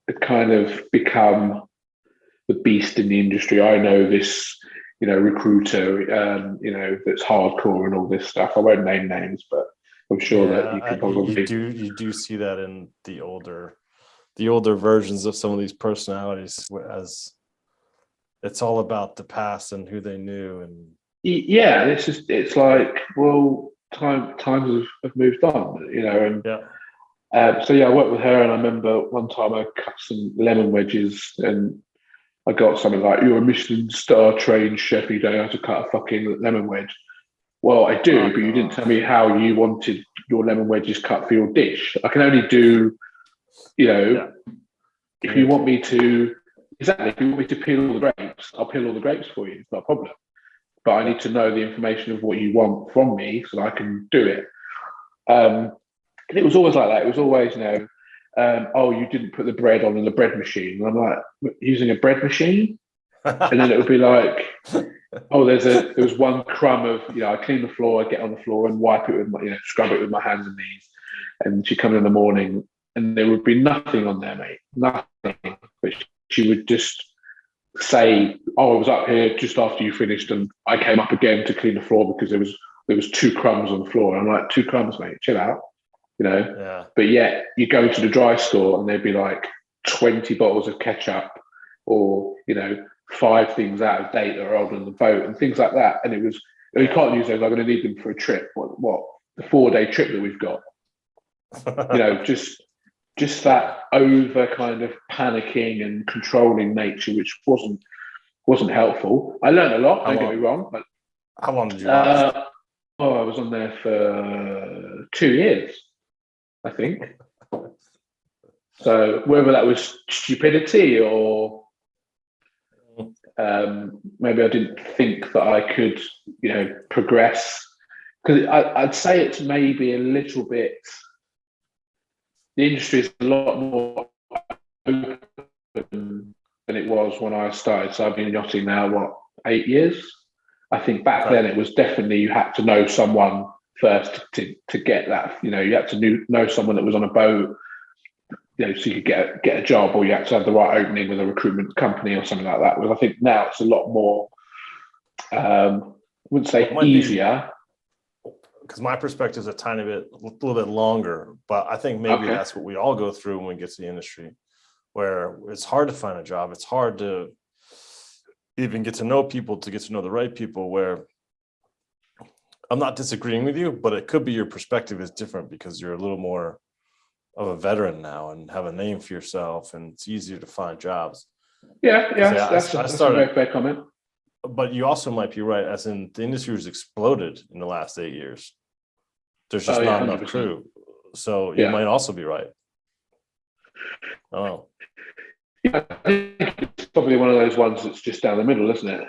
had kind of become the beast in the industry. I know this, recruiter, that's hardcore and all this stuff. I won't name names, but I'm sure that you can probably you do see that in the older versions of some of these personalities, as it's all about the past and who they knew. And yeah, it's like, well, times have moved on, and so I worked with her, and I remember one time I cut some lemon wedges, and I got something like, "You're a Michelin star trained chef, you don't know how to cut a fucking lemon wedge." Well, I do, but you didn't tell me how you wanted your lemon wedges cut for your dish. I can only do, if you want me to, exactly, if you want me to peel all the grapes, I'll peel all the grapes for you. It's not a problem. But I need to know the information of what you want from me so that I can do it. And it was always like that. It was always, oh, you didn't put the bread on in the bread machine. And I'm like, using a bread machine? And then it would be like, oh, there was one crumb of, I clean the floor, I get on the floor and wipe it with my, scrub it with my hands and knees. And she'd come in the morning and there would be nothing on there, mate. Nothing. But she would just say, oh, I was up here just after you finished and I came up again to clean the floor because there was 2 crumbs on the floor. And I'm like, 2 crumbs, mate, chill out. But yet you go to the dry store and there'd be like 20 bottles of ketchup or 5 things out of date that are older than the boat and things like that. And it was, you can't use those, I'm going to need them for a trip. What the 4-day trip that we've got, just that over kind of panicking and controlling nature, which wasn't helpful. I learned a lot, don't get me wrong, but how long did you last? I was on there for 2 years, I think. So whether that was stupidity or maybe I didn't think that I could, progress. Because I'd say it's maybe a little bit. The industry is a lot more open than it was when I started. So I've been yachting now, 8 years? I think back then it was definitely you had to know someone first to get that. You had to know someone that was on a boat, so you could get a job, or you had to have the right opening with a recruitment company or something like that. Whereas I think now it's a lot more. I wouldn't say easier. Because my perspective is a little bit longer, but I think maybe that's what we all go through when we get to the industry, where it's hard to find a job. It's hard to even get to know people, to get to know the right people, where I'm not disagreeing with you, but it could be your perspective is different because you're a little more of a veteran now and have a name for yourself, and it's easier to find jobs. Yeah, that's a very fair comment. But you also might be right, as in the industry has exploded in the last 8 years. There's just not 100%. Enough crew. So you might also be right. Oh. Yeah, I think it's probably one of those ones that's just down the middle, isn't it?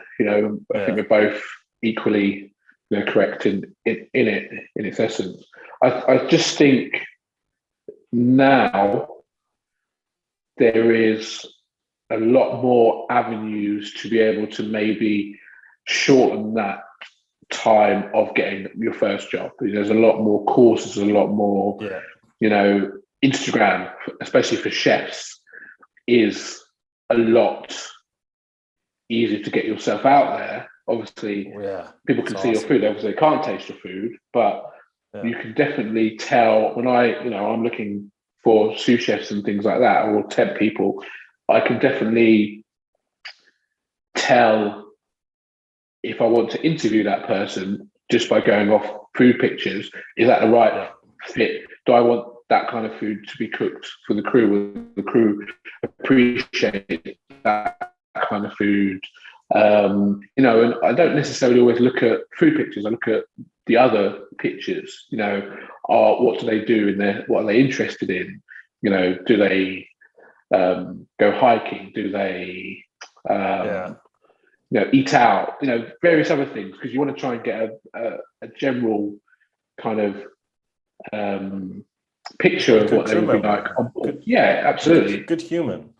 I think we're both equally correct in its essence. I just think now there is a lot more avenues to be able to maybe shorten that time of getting your first job. There's a lot more courses, a lot more, Instagram, especially for chefs, is a lot easier to get yourself out there. Obviously, people can see your food. Obviously, they can't taste your food, but you can definitely tell when I'm looking for sous chefs and things like that, or temp people. I can definitely tell if I want to interview that person just by going off food pictures. Is that the right fit? Do I want that kind of food to be cooked for the crew? Will the crew appreciate that kind of food? And I don't necessarily always look at food pictures. I look at the other pictures. What do they do in there? What are they interested in? Do they go hiking? Do they eat out? Various other things, because you want to try and get a general kind of picture of what they would be like. Absolutely. Good human.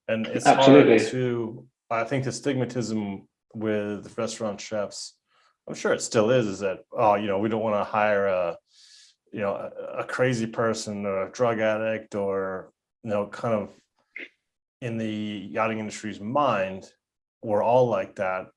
And it's absolutely hard to, I think the stigmatism with restaurant chefs, I'm sure it still is that, we don't want to hire a crazy person or a drug addict, or, kind of in the yachting industry's mind, we're all like that.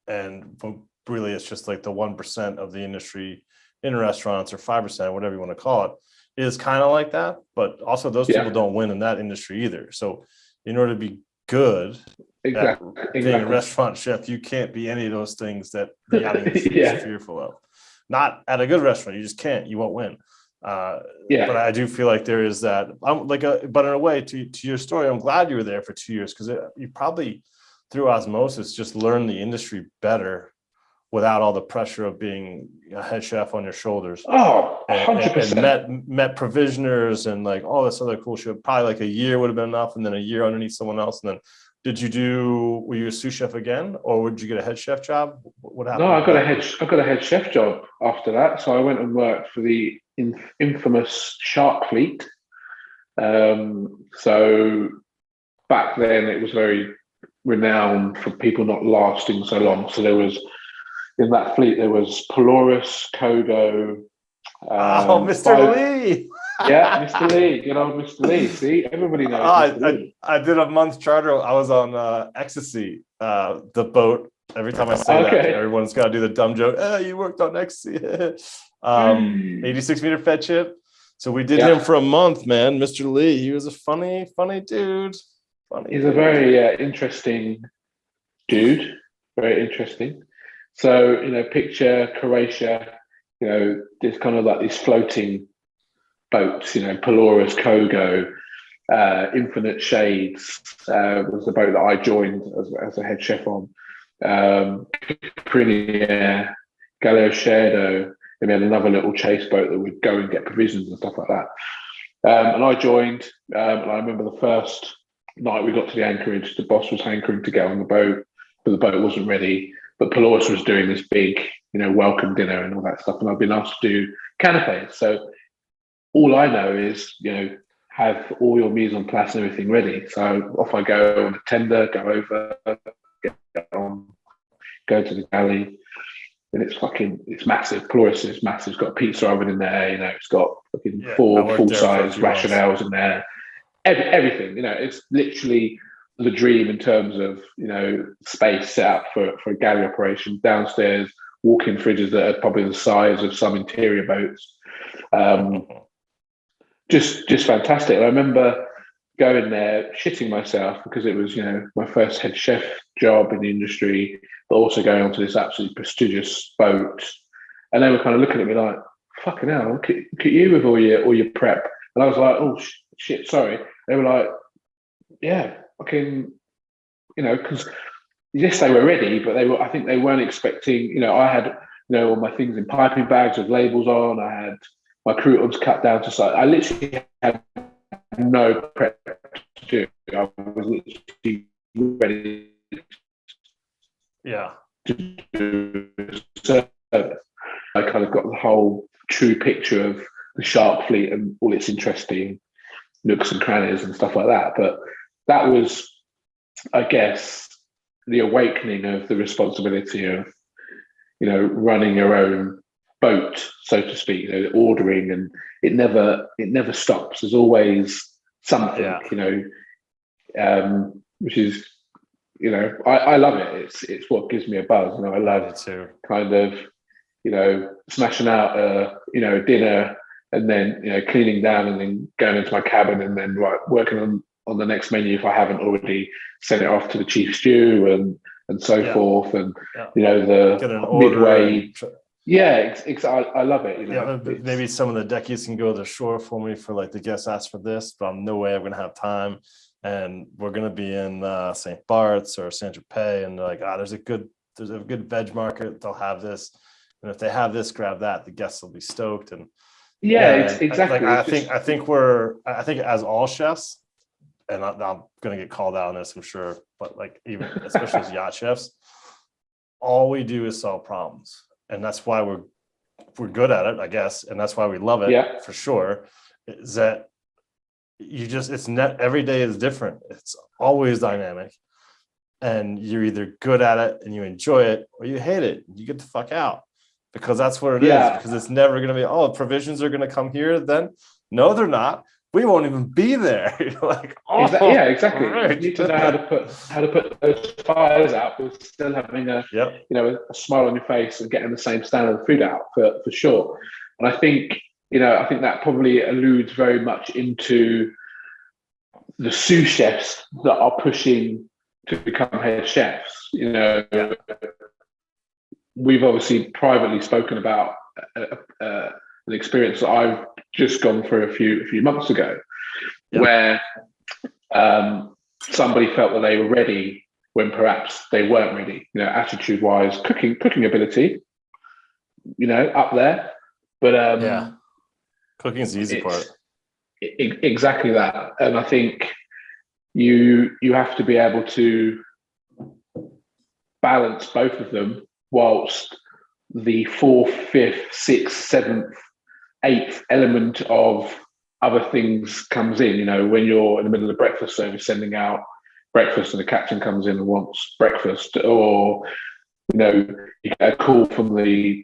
And really, it's just like the 1% of the industry in restaurants, or 5%, whatever you want to call it, is kind of like that. But also those people don't win in that industry either. So in order to be good at being a restaurant chef, you can't be any of those things that the yachting industry is fearful of. Not at a good restaurant, you just can't. You won't win. But I do feel like there is that. But in a way, to your story, I'm glad you were there for 2 years, because you probably, through osmosis, just learned the industry better without all the pressure of being a head chef on your shoulders. 100%. And met provisioners and like all this other cool shit. Probably like a year would have been enough, and then a year underneath someone else. And then were you a sous chef again, or would you get a head chef job? What happened? No, I got a head chef job after that. So I went and worked for the infamous Shark Fleet. So back then it was very renowned for people not lasting so long. So in that fleet there was Polaris, Kogo. Mr. Lee. Yeah, Mr. Lee, good old Mr. Lee. See, everybody knows. I did a month charter. I was on Ecstasy, the boat. Every time I say that, everyone's got to do the dumb joke. You worked on Ecstasy. 86 meter fed chip. So we did him for a month, man. Mr. Lee, he was a funny dude. He's a very interesting dude. Very interesting. So, picture Croatia, there's kind of like these floating boats, Polaris, Kogo, Infinite Shades was the boat that I joined as a head chef on. Premier, Galley Man, and we had another little chase boat that would go and get provisions and stuff like that. And I joined, and I remember the first night we got to the anchorage, the boss was hankering to get on the boat. but the boat wasn't ready. But Pelorus was doing this big, welcome dinner and all that stuff, and I've been asked to do canapes. So all I know is, have all your mise en place and everything ready. So off I go on the tender, go over, get on, go to the galley, and it's massive. Pelorus is massive. It's got a pizza oven in there. It's got fucking 4 full-size rationales in there. Everything. It's literally the dream in terms of space set up for a galley operation. Downstairs, walk-in fridges that are probably the size of some interior boats. Just fantastic. I remember going there, shitting myself because it was, my first head chef job in the industry, but also going onto this absolutely prestigious boat. And they were kind of looking at me like, fucking hell, look at you with all your prep. And I was like, oh, shit, sorry. They were like, yeah, fucking, because yes, they were ready, but I think they weren't expecting, I had, all my things in piping bags with labels on. I had my croutons cut down to size. I literally had no prep to do. I was literally ready to do service. I kind of got the whole true picture of the shark fleet and all its interesting nooks and crannies and stuff like that. But that was, I guess, the awakening of the responsibility of, running your own boat, so to speak, ordering, and it never stops. There's always something, which is, I love it. It's what gives me a buzz. I love it too. Kind of, smashing out a dinner and then cleaning down and then going into my cabin and then working on the next menu if I haven't already sent it off to the chief stew and so forth, and the midway. I love it. Maybe some of the deckies can go to the shore for me for like the guest asked for this, but I'm no way I'm gonna have time. And we're gonna be in St. Bart's or Saint Tropez, and they're like, there's a good veg market. They'll have this, and if they have this, grab that. The guests will be stoked. And it's exactly. Like, I think as all chefs, and I'm gonna get called out on this, I'm sure, but like even especially as yacht chefs, all we do is solve problems. And that's why we're good at it, I guess, and that's why we love it for sure. Is that every day is different. It's always dynamic, and you're either good at it and you enjoy it, or you hate it. You get the fuck out, because that's what it is. Because it's never going to be, provisions are going to come here. Then no, they're not. We won't even be there. You're like, exactly. Right. You need to know how to put those fires out with still having a smile on your face and getting the same standard of food out for sure. And I think that probably alludes very much into the sous chefs that are pushing to become head chefs. We've obviously privately spoken about an experience that I've just gone through a few months ago, where somebody felt that they were ready when perhaps they weren't ready. Attitude-wise, cooking ability, up there, but cooking is the easy part. Exactly that, and I think you have to be able to balance both of them, whilst the 4th, 5th, 6th, 7th, 8th element of other things comes in. When you're in the middle of breakfast service sending out breakfast and the captain comes in and wants breakfast, or you get a call from the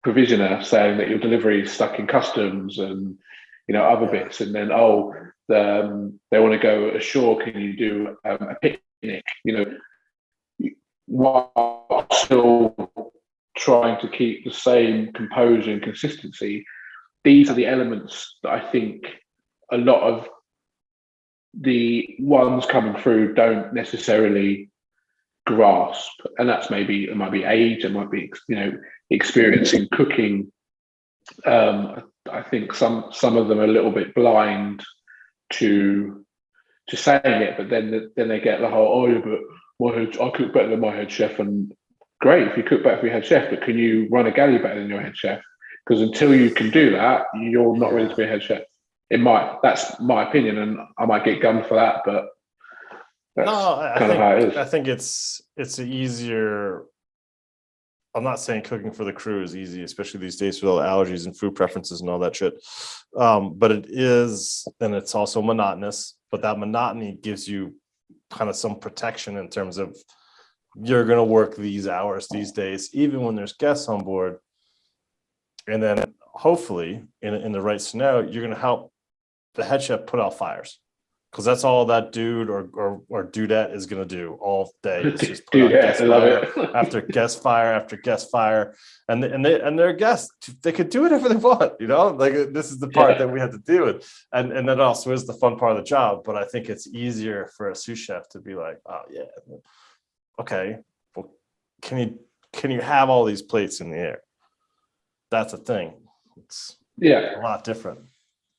provisioner saying that your delivery is stuck in customs and other bits, and then they want to go ashore, can you do a picnic, while still trying to keep the same composure and consistency. These are the elements that I think a lot of the ones coming through don't necessarily grasp, and it might be age, it might be experience in cooking. I think some of them are a little bit blind to saying it, but then they get the whole, but I cook better than my head chef. And great if you cook better for your head chef, but can you run a galley better than your head chef? Because until you can do that, you're not ready to be a head chef. That's my opinion, and I might get gunned for that, but That's No, kind of how it is. I think it's easier. I'm not saying cooking for the crew is easy, especially these days with all the allergies and food preferences and all that shit. But it is, and it's also monotonous. But that monotony gives you kind of some protection in terms of you're going to work these hours these days, even when there's guests on board. And then hopefully, in the right scenario, you're going to help the head chef put out fires. Because that's all that dude or dudette is going to do all day. Is just put out guest fire after guest fire after guest fire, and their guests, they could do whatever they want. Like this is the part that we had to deal with, and that also is the fun part of the job. But I think it's easier for a sous chef to be like, oh yeah, okay, well, can you have all these plates in the air? That's a thing. It's a lot different.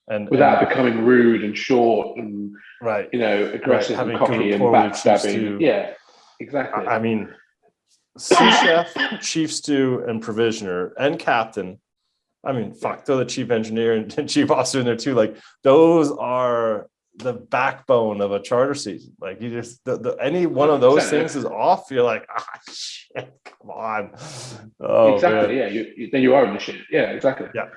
And without becoming rude and short and right, aggressive and cocky and backstabbing. Yeah, exactly. I mean, sous chef, chief stew, and provisioner and captain. I mean, fuck, throw the chief engineer and chief officer in there too. Like those are the backbone of a charter season. Like you just any one of those things is off, you're like, shit, come on. Oh, exactly. man. Yeah, then you are in the shit. Yeah, exactly. Yeah.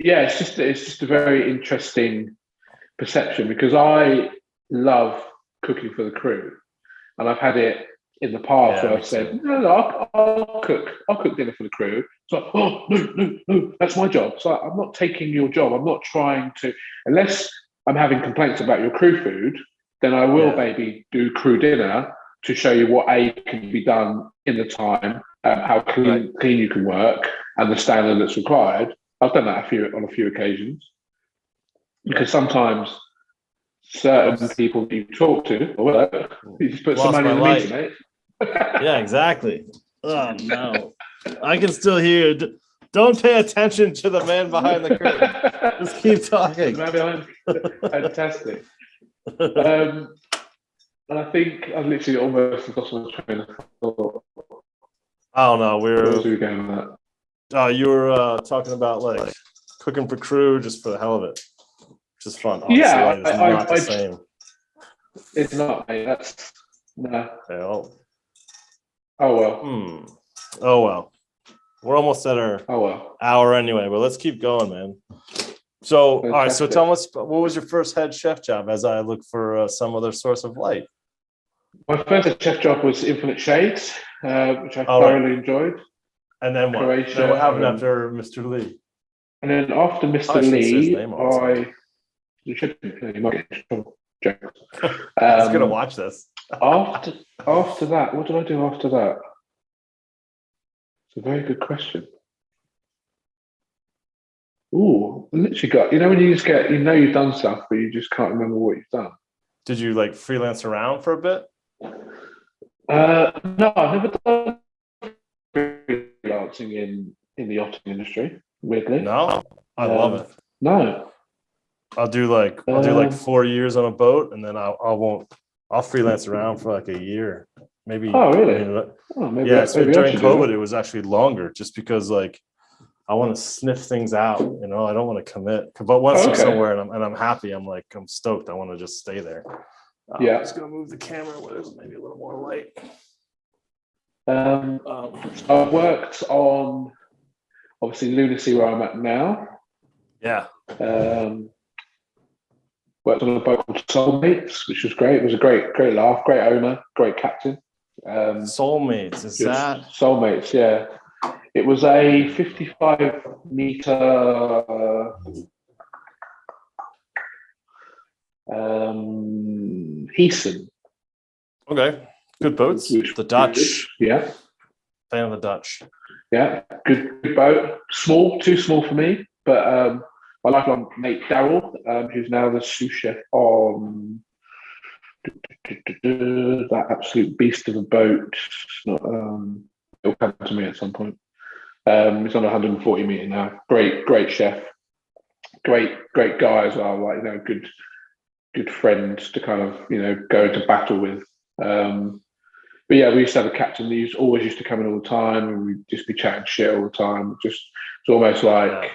Yeah, it's just a very interesting perception because I love cooking for the crew, and I've had it in the past where I've said, no, I'll cook dinner for the crew. It's like, oh no, that's my job. So I'm not taking your job. I'm not trying to, unless I'm having complaints about your crew food, then I will maybe do crew dinner to show you what can be done in the time, how clean you can work, and the standard that's required. I've done that on a few occasions because sometimes certain people that you talk to, you just put some money in the meter, mate. Yeah, exactly. Oh no, I can still hear. Don't pay attention to the man behind the curtain. Just keep talking. Fantastic. And I think I've literally almost lost my train of thought. I don't know. Where was we going with that? You were talking about like cooking for crew just for the hell of it, which is fun. Obviously, yeah, it's not the same. It's not. Mate. That's no. Oh well. Oh well. We're almost at our hour anyway, but let's keep going, man. So, all right. So, tell us, what was your first head chef job? As I look for some other source of light. My first head chef job was Infinite Shades, which I thoroughly enjoyed. And then what? Croatia, then what happened after Mr. Lee? And then after Mr. Lee, you should you might get in trouble. I was gonna watch this. after that, what did I do after that? It's a very good question. Ooh, I literally got, when you just get, you've done stuff, but you just can't remember what you've done. Did you like freelance around for a bit? No, I've never done freelancing in the yachting industry, weirdly. No, I love it. No. I'll do like 4 years on a boat, and then I'll freelance around for like a year, maybe. Oh, really? Maybe during COVID, it was actually longer, just because like I want to sniff things out. I don't want to commit. But once I'm somewhere and I'm happy, I'm stoked. I want to just stay there. I'm just gonna move the camera where there's maybe a little more light. I've worked on obviously Lunacy, where I'm at now. Yeah. Worked on a boat called Soulmates, which was great. It was a great laugh, great owner, great captain. Soulmates, is that? Soulmates, yeah. It was a 55-meter Heeson. Okay, good boats. The Dutch. Yeah. Fan of the Dutch. Yeah, good boat. Too small for me, but my lifelong mate Daryl, who's now the sous chef on that absolute beast of a boat. It'll come to me at some point. He's on a 140 meter now. Great chef. Great guy as well. Good friend to kind of go into battle with. But yeah, we used to have a captain that always used to come in all the time, and we'd just be chatting shit all the time. It's almost like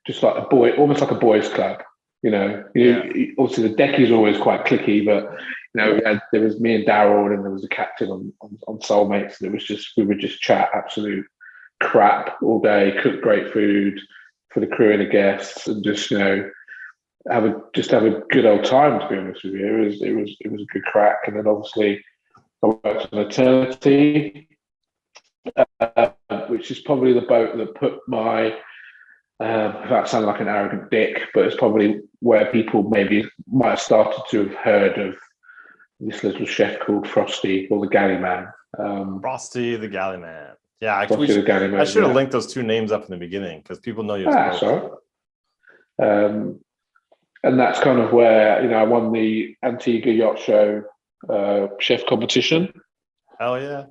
just like a boy, almost like a boys' club. Obviously the deck is always quite clicky, but there was me and Daryl, and there was a captain on Soulmates, and we would just chat absolute crap all day, cook great food for the crew and the guests, and just have a good old time. To be honest with you, it was a good crack. And then obviously I worked on Eternity, which is probably the boat that put my that sounds like an arrogant dick, but it's probably where people maybe might have started to have heard of this little chef called Frosty, or the Galley Man. Frosty the Galley Man. Yeah, Frosty the Galley Man, I should have linked those two names up in the beginning because people know you. Sorry. And that's kind of where I won the Antigua Yacht Show chef competition. Hell yeah!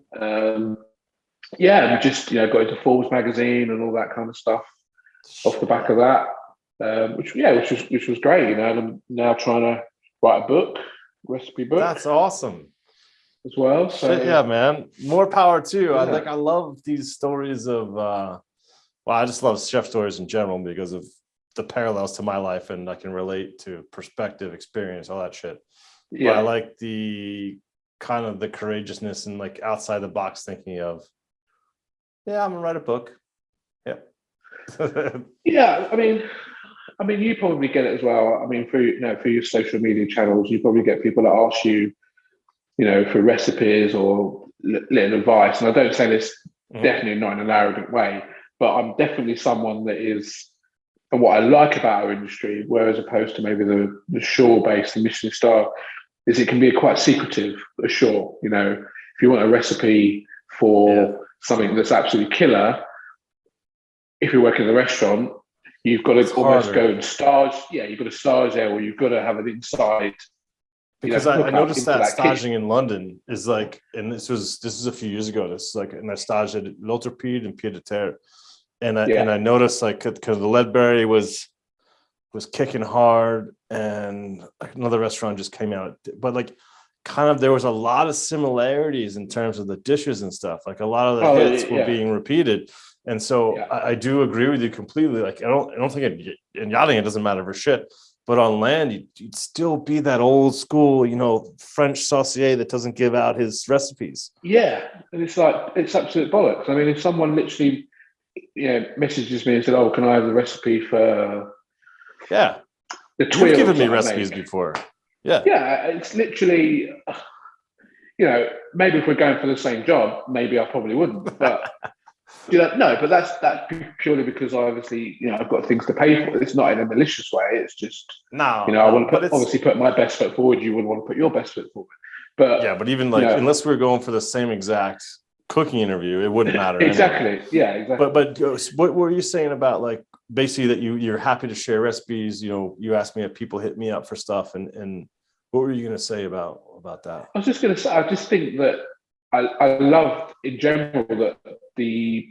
We just got into Forbes magazine and all that kind of stuff off the back of that, which was great. And I'm now trying to write a recipe book. That's awesome as well. So yeah, man, more power too. Yeah. I love these stories of. I just love chef stories in general because of the parallels to my life, and I can relate to perspective, experience, all that shit. Yeah, but I like the kind of the courageousness and like outside the box thinking of. Yeah, I'm gonna write a book. Yeah. Yeah, I mean, you probably get it as well. I mean, for your social media channels, you probably get people that ask you, for recipes or little advice. And I don't say this definitely not in an arrogant way, but I'm definitely someone that is. And what I like about our industry, whereas opposed to maybe the shore-based, the Michelin star, is it can be quite secretive ashore. If you want a recipe for something that's absolutely killer, if you're working in a restaurant, you've got to almost go and stage. Yeah, you've got to stage there, or you've got to have an inside. Because I noticed that staging in London is like, and this is a few years ago. This is like an stage at L'Autorpide and Pied de Terre. And I noticed like because the Leadberry was kicking hard, and another restaurant just came out, but like kind of there was a lot of similarities in terms of the dishes and stuff. Like a lot of the hits were being repeated, and so I do agree with you completely. Like I don't think in yachting it doesn't matter for shit, but on land you'd still be that old school, French saucier that doesn't give out his recipes. Yeah, and it's absolute bollocks. I mean, if someone literally messages me and said, "Oh, can I have the recipe for?" Yeah, the you've given me recipes before. Yeah, it's literally, maybe if we're going for the same job, maybe I probably wouldn't. But no, but that's purely because obviously I've got things to pay for. It's not in a malicious way. It's just I want to obviously put my best foot forward. You would want to put your best foot forward. But yeah, but even like unless we're going for the same exact cooking interview, it wouldn't matter exactly anyway. Yeah, exactly. But what were you saying about like basically that you're happy to share recipes? You asked me if people hit me up for stuff, and what were you going to say about that? I was just going to say, I just think that I love in general that the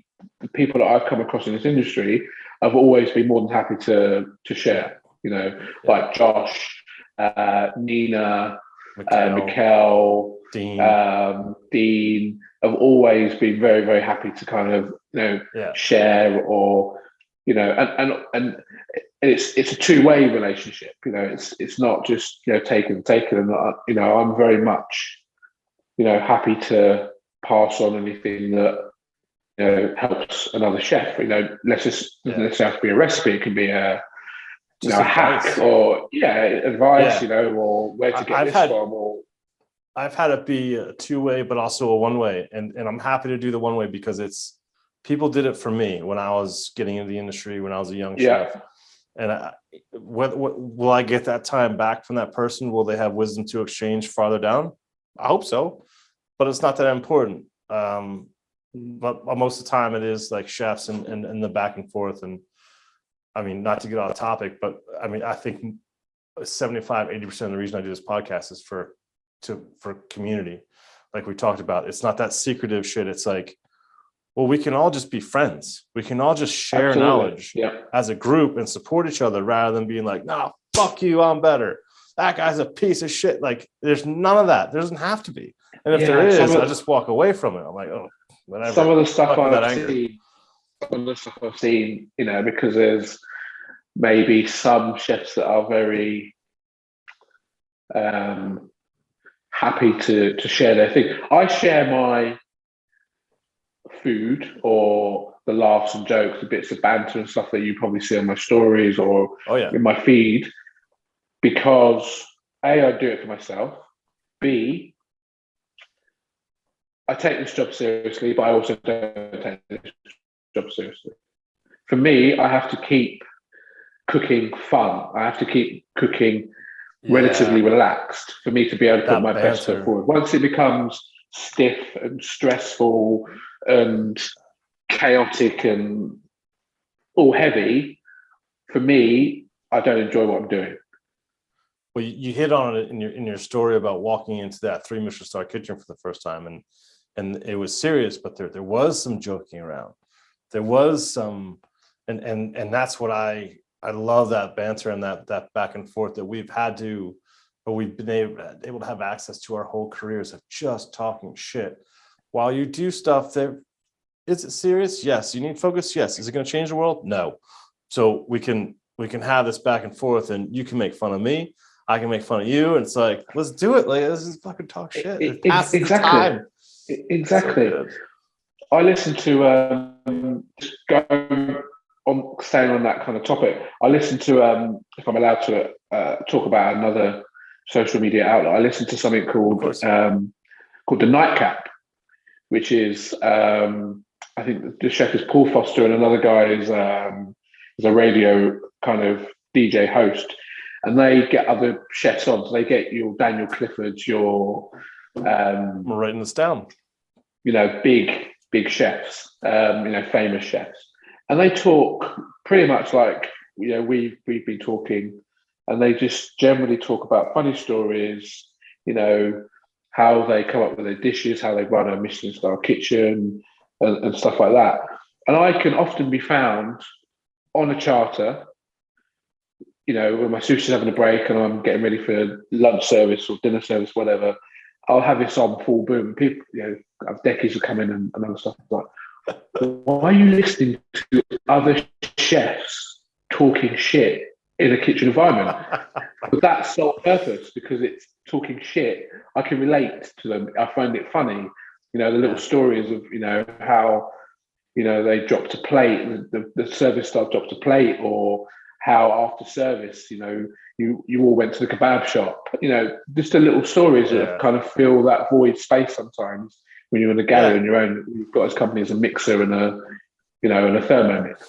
people that I've come across in this industry have always been more than happy to share. Like Josh, Nina, Mikkel, Dean have always been very, very happy to kind of share, or and it's a two-way relationship. It's not just taken, and I'm very much happy to pass on anything that helps another chef. Let's just let's have to be a recipe. It can be a hack or advice. Or where to get this from. Or I've had it be a two-way, but also a one-way, and I'm happy to do the one-way because it's people did it for me when I was getting into the industry when I was a young chef. And will I get that time back from that person? Will they have wisdom to exchange farther down? I hope so, but it's not that important. But most of the time it is like chefs and the back and forth. And I mean, not to get off topic, but I mean, I think 75-80% of the reason I do this podcast is for community. Like we talked about, it's not that secretive shit. It's like, well, we can all just be friends. We can all just share knowledge as a group and support each other rather than being like, no, fuck you, I'm better. That guy's a piece of shit. Like there's none of that. There doesn't have to be. And if there is, I just walk away from it. I'm like, oh, whatever. Some of the stuff I've seen, because maybe some chefs that are very happy to share their thing. I share my food or the laughs and jokes, the bits of banter and stuff that you probably see on my stories or in my feed, because A, I do it for myself. B, I take this job seriously, but I also don't take this job seriously. For me, I have to keep cooking fun. I have to keep cooking relatively relaxed for me to be able to put my best foot forward. Once it becomes stiff and stressful and chaotic and all heavy, for me, I don't enjoy what I'm doing. Well, you hit on it in your story about walking into that 3 Michelin star kitchen for the first time, and it was serious, but there was some joking around. There was some, and that's what I love, that banter and that back and forth that we've had to, but we've been able to have access to our whole careers of just talking shit while you do stuff that, is it serious? Yes. You need focus? Yes. Is it going to change the world? No. So we can have this back and forth, and you can make fun of me, I can make fun of you, and it's like, let's do it. Like, let's just fucking talk shit. Exactly. Exactly. So I listen to staying on that kind of topic. I listen to if I'm allowed to talk about another social media outlet, I listen to something called The Nightcap, which is I think the chef is Paul Foster, and another guy is a radio kind of DJ host, and they get other chefs on. So they get your Daniel Cliffords, your I'm writing this down. Big chefs, famous chefs, and they talk pretty much like we've been talking, and they just generally talk about funny stories, how they come up with their dishes, how they run a Michelin star kitchen, and stuff like that. And I can often be found on a charter, when my sous is having a break and I'm getting ready for lunch service or dinner service, whatever. I'll have this on full boom. People, deckies will come in and other stuff. Like, why are you listening to other chefs talking shit in a kitchen environment? But that's sole purpose, because it's talking shit. I can relate to them. I find it funny. The little stories of how they dropped a plate, the service staff dropped a plate, or how after service, you all went to the kebab shop. Just the little stories that kind of fill that void space sometimes when you're in a galley on your own. You've got as company as a mixer and a thermomix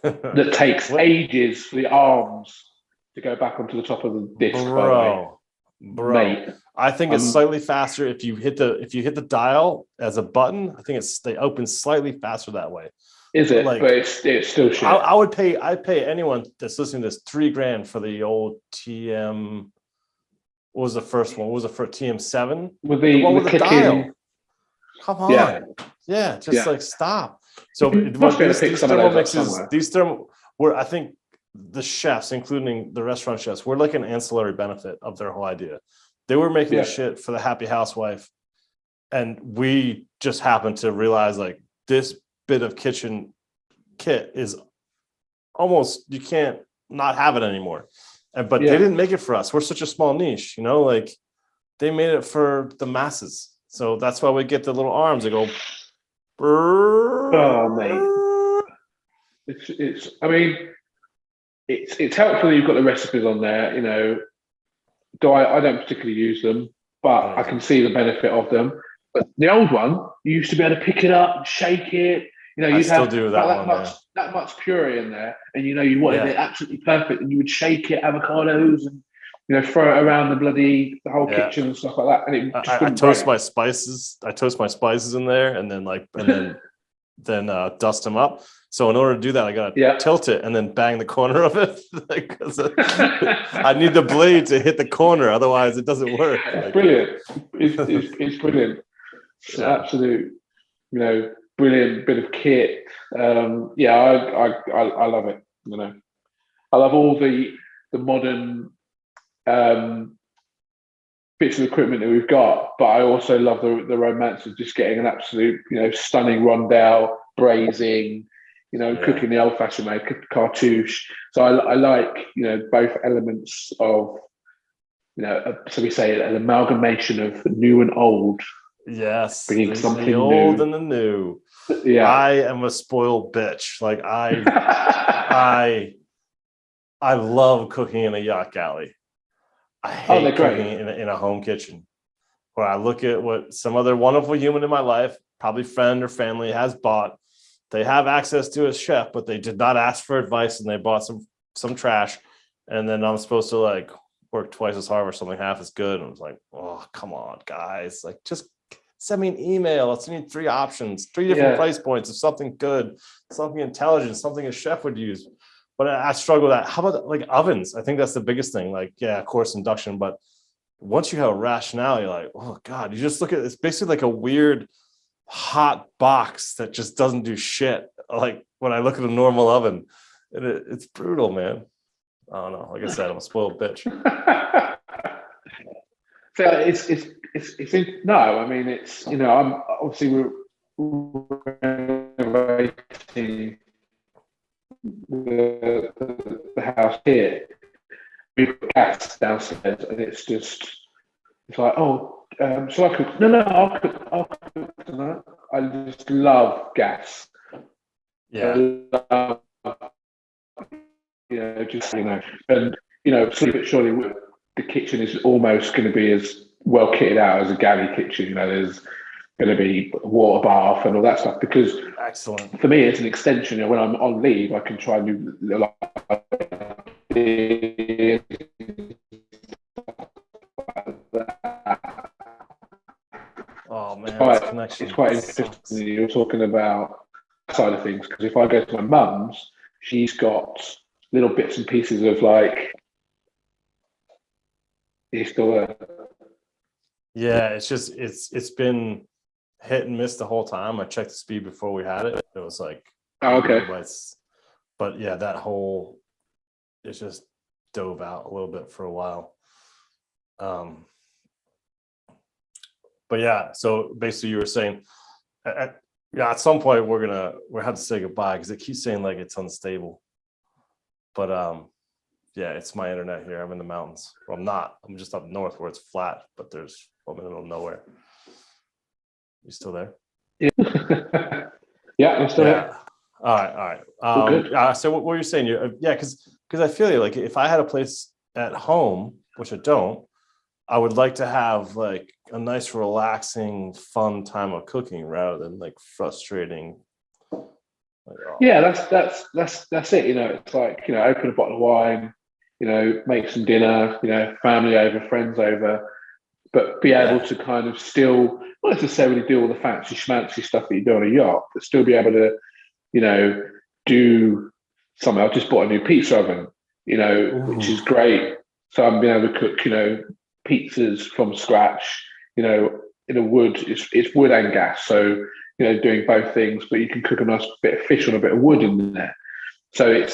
that takes ages for the arms to go back onto the top of the disc. Bro, mate, I think it's slightly faster if you hit the dial as a button. I think they open slightly faster that way. Is it? But it's still shit. I'd pay anyone that's listening to this $3,000 for the old TM. What was the first one? What was the first TM7? With the one with the dial. Come on. Yeah, like stop. So these thermal mixes, I think the chefs, including the restaurant chefs, were like an ancillary benefit of their whole idea. They were making the shit for the happy housewife, and we just happened to realize like this bit of kitchen kit is almost, you can't not have it anymore. But they didn't make it for us. We're such a small niche, like they made it for the masses. So that's why we get the little arms that go. Oh, mate. It's helpful that you've got the recipes on there. I don't particularly use them, but I can see the benefit of them. But the old one, you used to be able to pick it up, shake it. You'd have that much puree in there, and you wanted it absolutely perfect, and you would shake it, avocados, and throw it around the whole kitchen and stuff like that. And it just I toast my spices. I toast my spices in there, and then dust them up. So in order to do that, I gotta tilt it and then bang the corner of it, because I need the blade to hit the corner, otherwise it doesn't work. Brilliant! It's brilliant. It's absolute, brilliant bit of kit. I love it. I love all the modern bits of equipment that we've got, but I also love the romance of just getting an absolute, stunning rondelle, braising, cooking the old-fashioned way, cartouche. So I like, both elements of, so we say an amalgamation of new and old, Yes, bringing the something old new. and the new. Yeah. I am a spoiled bitch. Like I love cooking in a yacht galley. I hate cooking in a home kitchen, where I look at what some other wonderful human in my life, probably friend or family, has bought. They have access to a chef, but they did not ask for advice, and they bought some trash. And then I'm supposed to like work twice as hard or something half as good. And I was like, oh, come on, guys. Like, just send me an email. I'll send you 3 options, 3 different price points of something good, something intelligent, something a chef would use. But I struggle with that. How about like ovens? I think that's the biggest thing. Like, yeah, of course, induction. But once you have a rationale, you're like, oh God, you just look at it's basically like a weird hot box that just doesn't do shit. Like when I look at a normal oven, it's brutal, man. I don't know. Like I said, I'm a spoiled bitch. So it's no. I mean, it's I'm obviously we're renovating the house here. We've got gas downstairs, and it's like, oh, shall I cook? No, I'll cook tonight. I just love gas. Yeah. I love, and slowly but surely, the kitchen is almost going to be as well kitted out as a galley kitchen. There's going to be a water bath and all that stuff, because excellent for me, it's an extension. When I'm on leave, I can try new little ideas. Oh man, it's quite interesting. You're talking about that side of things, because if I go to my mum's, she's got little bits and pieces of like. He's still there. Yeah, it's been hit and miss the whole time. I checked the speed before we had it. It was like, oh, okay. But yeah, it just dove out a little bit for a while. But yeah, so basically you were saying at some point we'll have to say goodbye, because it keeps saying like it's unstable. But yeah, it's my internet here. I'm in the mountains. Well, I'm not. I'm just up north where it's flat, but I'm in the middle of nowhere. You still there? Yeah, yeah, I'm still here. All right. So what were you saying? Because I feel like if I had a place at home, which I don't, I would like to have like a nice, relaxing, fun time of cooking rather than like frustrating. Yeah, that's it. It's like, open a bottle of wine, make some dinner, family over, friends over, but be able to kind of still not necessarily do all the fancy schmancy stuff that you do on a yacht, but still be able to, do something. I've just bought a new pizza oven, which is great. So I'm being able to cook, pizzas from scratch, in a wood. It's wood and gas, so doing both things. But you can cook a nice bit of fish on a bit of wood in there. So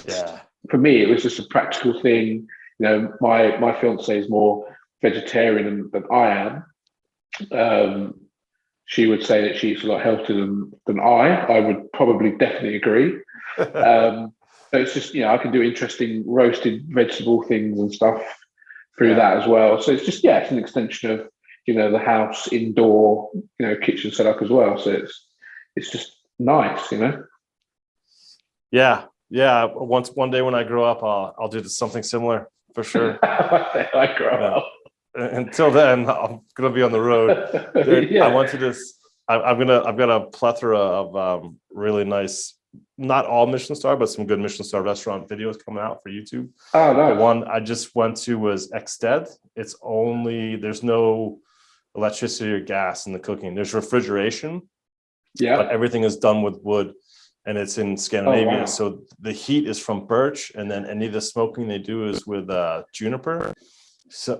for me, it was just a practical thing. My fiance is more vegetarian than I am. She would say that she eats a lot healthier than I would probably definitely agree. So it's just, I can do interesting roasted vegetable things and stuff through that as well. So it's just, it's an extension of, the house indoor, kitchen setup as well. So it's just nice, Yeah. One day when I grow up, I'll do something similar for sure. I grow up. Until then, I'm gonna be on the road. Dude, I went to this. I've got a plethora of really nice, not all Michelin star, but some good Michelin star restaurant videos coming out for YouTube. Oh, nice. The one I just went to was Exted. There's no electricity or gas in the cooking. There's refrigeration, but everything is done with wood, and it's in Scandinavia. Oh, wow. So the heat is from birch, and then any of the smoking they do is with juniper. So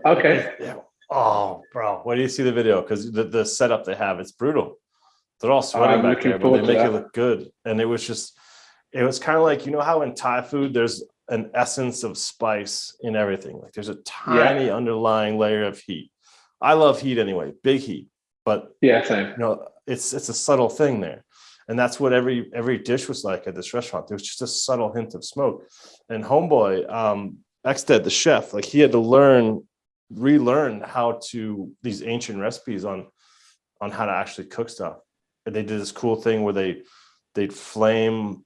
oh, bro, where do you see the video? Because the setup they have, it's brutal. They're all sweating back there, but they make it look good. And it was kind of like, how in Thai food there's an essence of spice in everything. Like there's a tiny underlying layer of heat. I love heat anyway, big heat, but same. it's a subtle thing there. And that's what every dish was like at this restaurant. There was just a subtle hint of smoke. And homeboy, Exted, the chef, like he had to relearn how to these ancient recipes on how to actually cook stuff. And they did this cool thing where they'd flame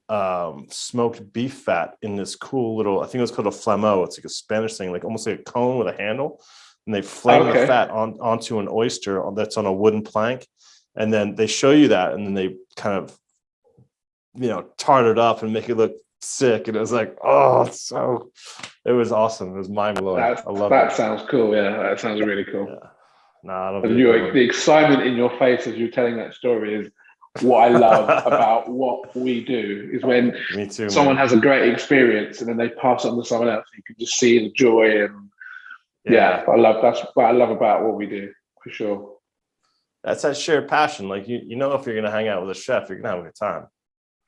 smoked beef fat in this cool little, I think it was called a flambeau. It's like a Spanish thing, like almost like a cone with a handle. And they flame the fat onto an oyster that's on a wooden plank. And then they show you that, and then they kind of, tart it up and make it look sick. And it was like, it was awesome. It was mind blowing. I love it. That sounds cool. Yeah, that sounds really cool. Yeah. No, the excitement in your face as you're telling that story is what I love about what we do. Is when someone has a great experience and then they pass it on to someone else. You can just see the joy and that's what I love about what we do, for sure. That's that shared passion. Like, if you're going to hang out with a chef, you're going to have a good time.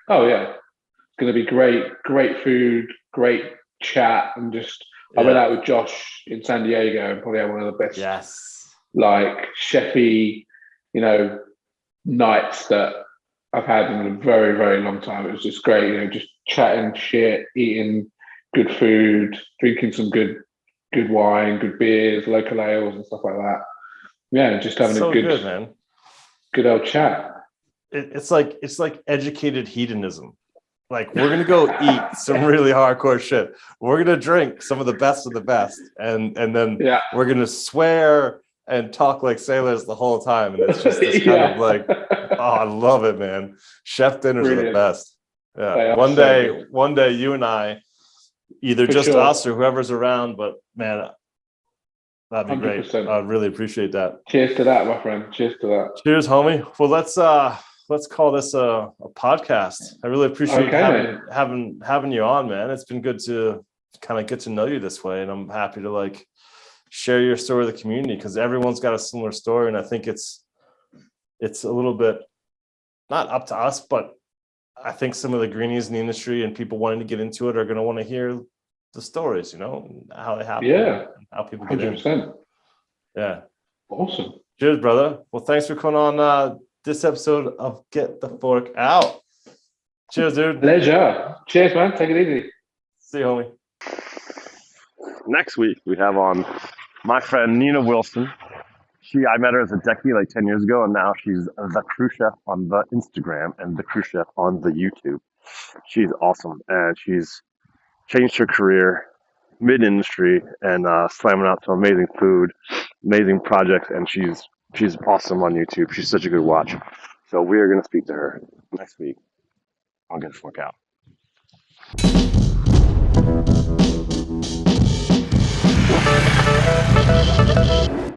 Oh, yeah. It's going to be great food, great chat. And just, I went out with Josh in San Diego and probably had one of the best, like, chefy, nights that I've had in a very, very long time. It was just great, just chatting shit, eating good food, drinking some good wine, good beers, local ales and stuff like that. Yeah, just having a good old chat. It's like educated hedonism. Like, we're gonna go eat some really hardcore shit. We're gonna drink some of the best of the best, and then we're gonna swear and talk like sailors the whole time. And it's just this kind of like, I love it, man. Chef dinners are the best. Yeah. One day, you and I, either just us or whoever's around, but man, that'd be 100%. Great. I really appreciate that. Cheers to that, my friend. Cheers to that. Cheers, homie. Well, let's call this a podcast. I really appreciate having you on, man. It's been good to kind of get to know you this way, and I'm happy to like share your story with the community, because everyone's got a similar story, and I think it's a little bit not up to us, but I think some of the greenies in the industry and people wanting to get into it are going to want to hear the stories, how they happen, and how people get 100%. In. Yeah. Awesome. Cheers, brother. Well, thanks for coming on this episode of Get the Fork Out. Cheers, dude. Pleasure. Cheers, man. Take it easy. See you, homie. Next week, we have on my friend Nina Wilson. I met her as a techie like 10 years ago, and now she's the crew chef on the Instagram and the crew chef on the YouTube. She's awesome, and she's changed her career mid-industry and slamming out some amazing food, amazing projects, and she's awesome on YouTube. She's such a good watch. So we are going to speak to her next week on Get the Fork Out.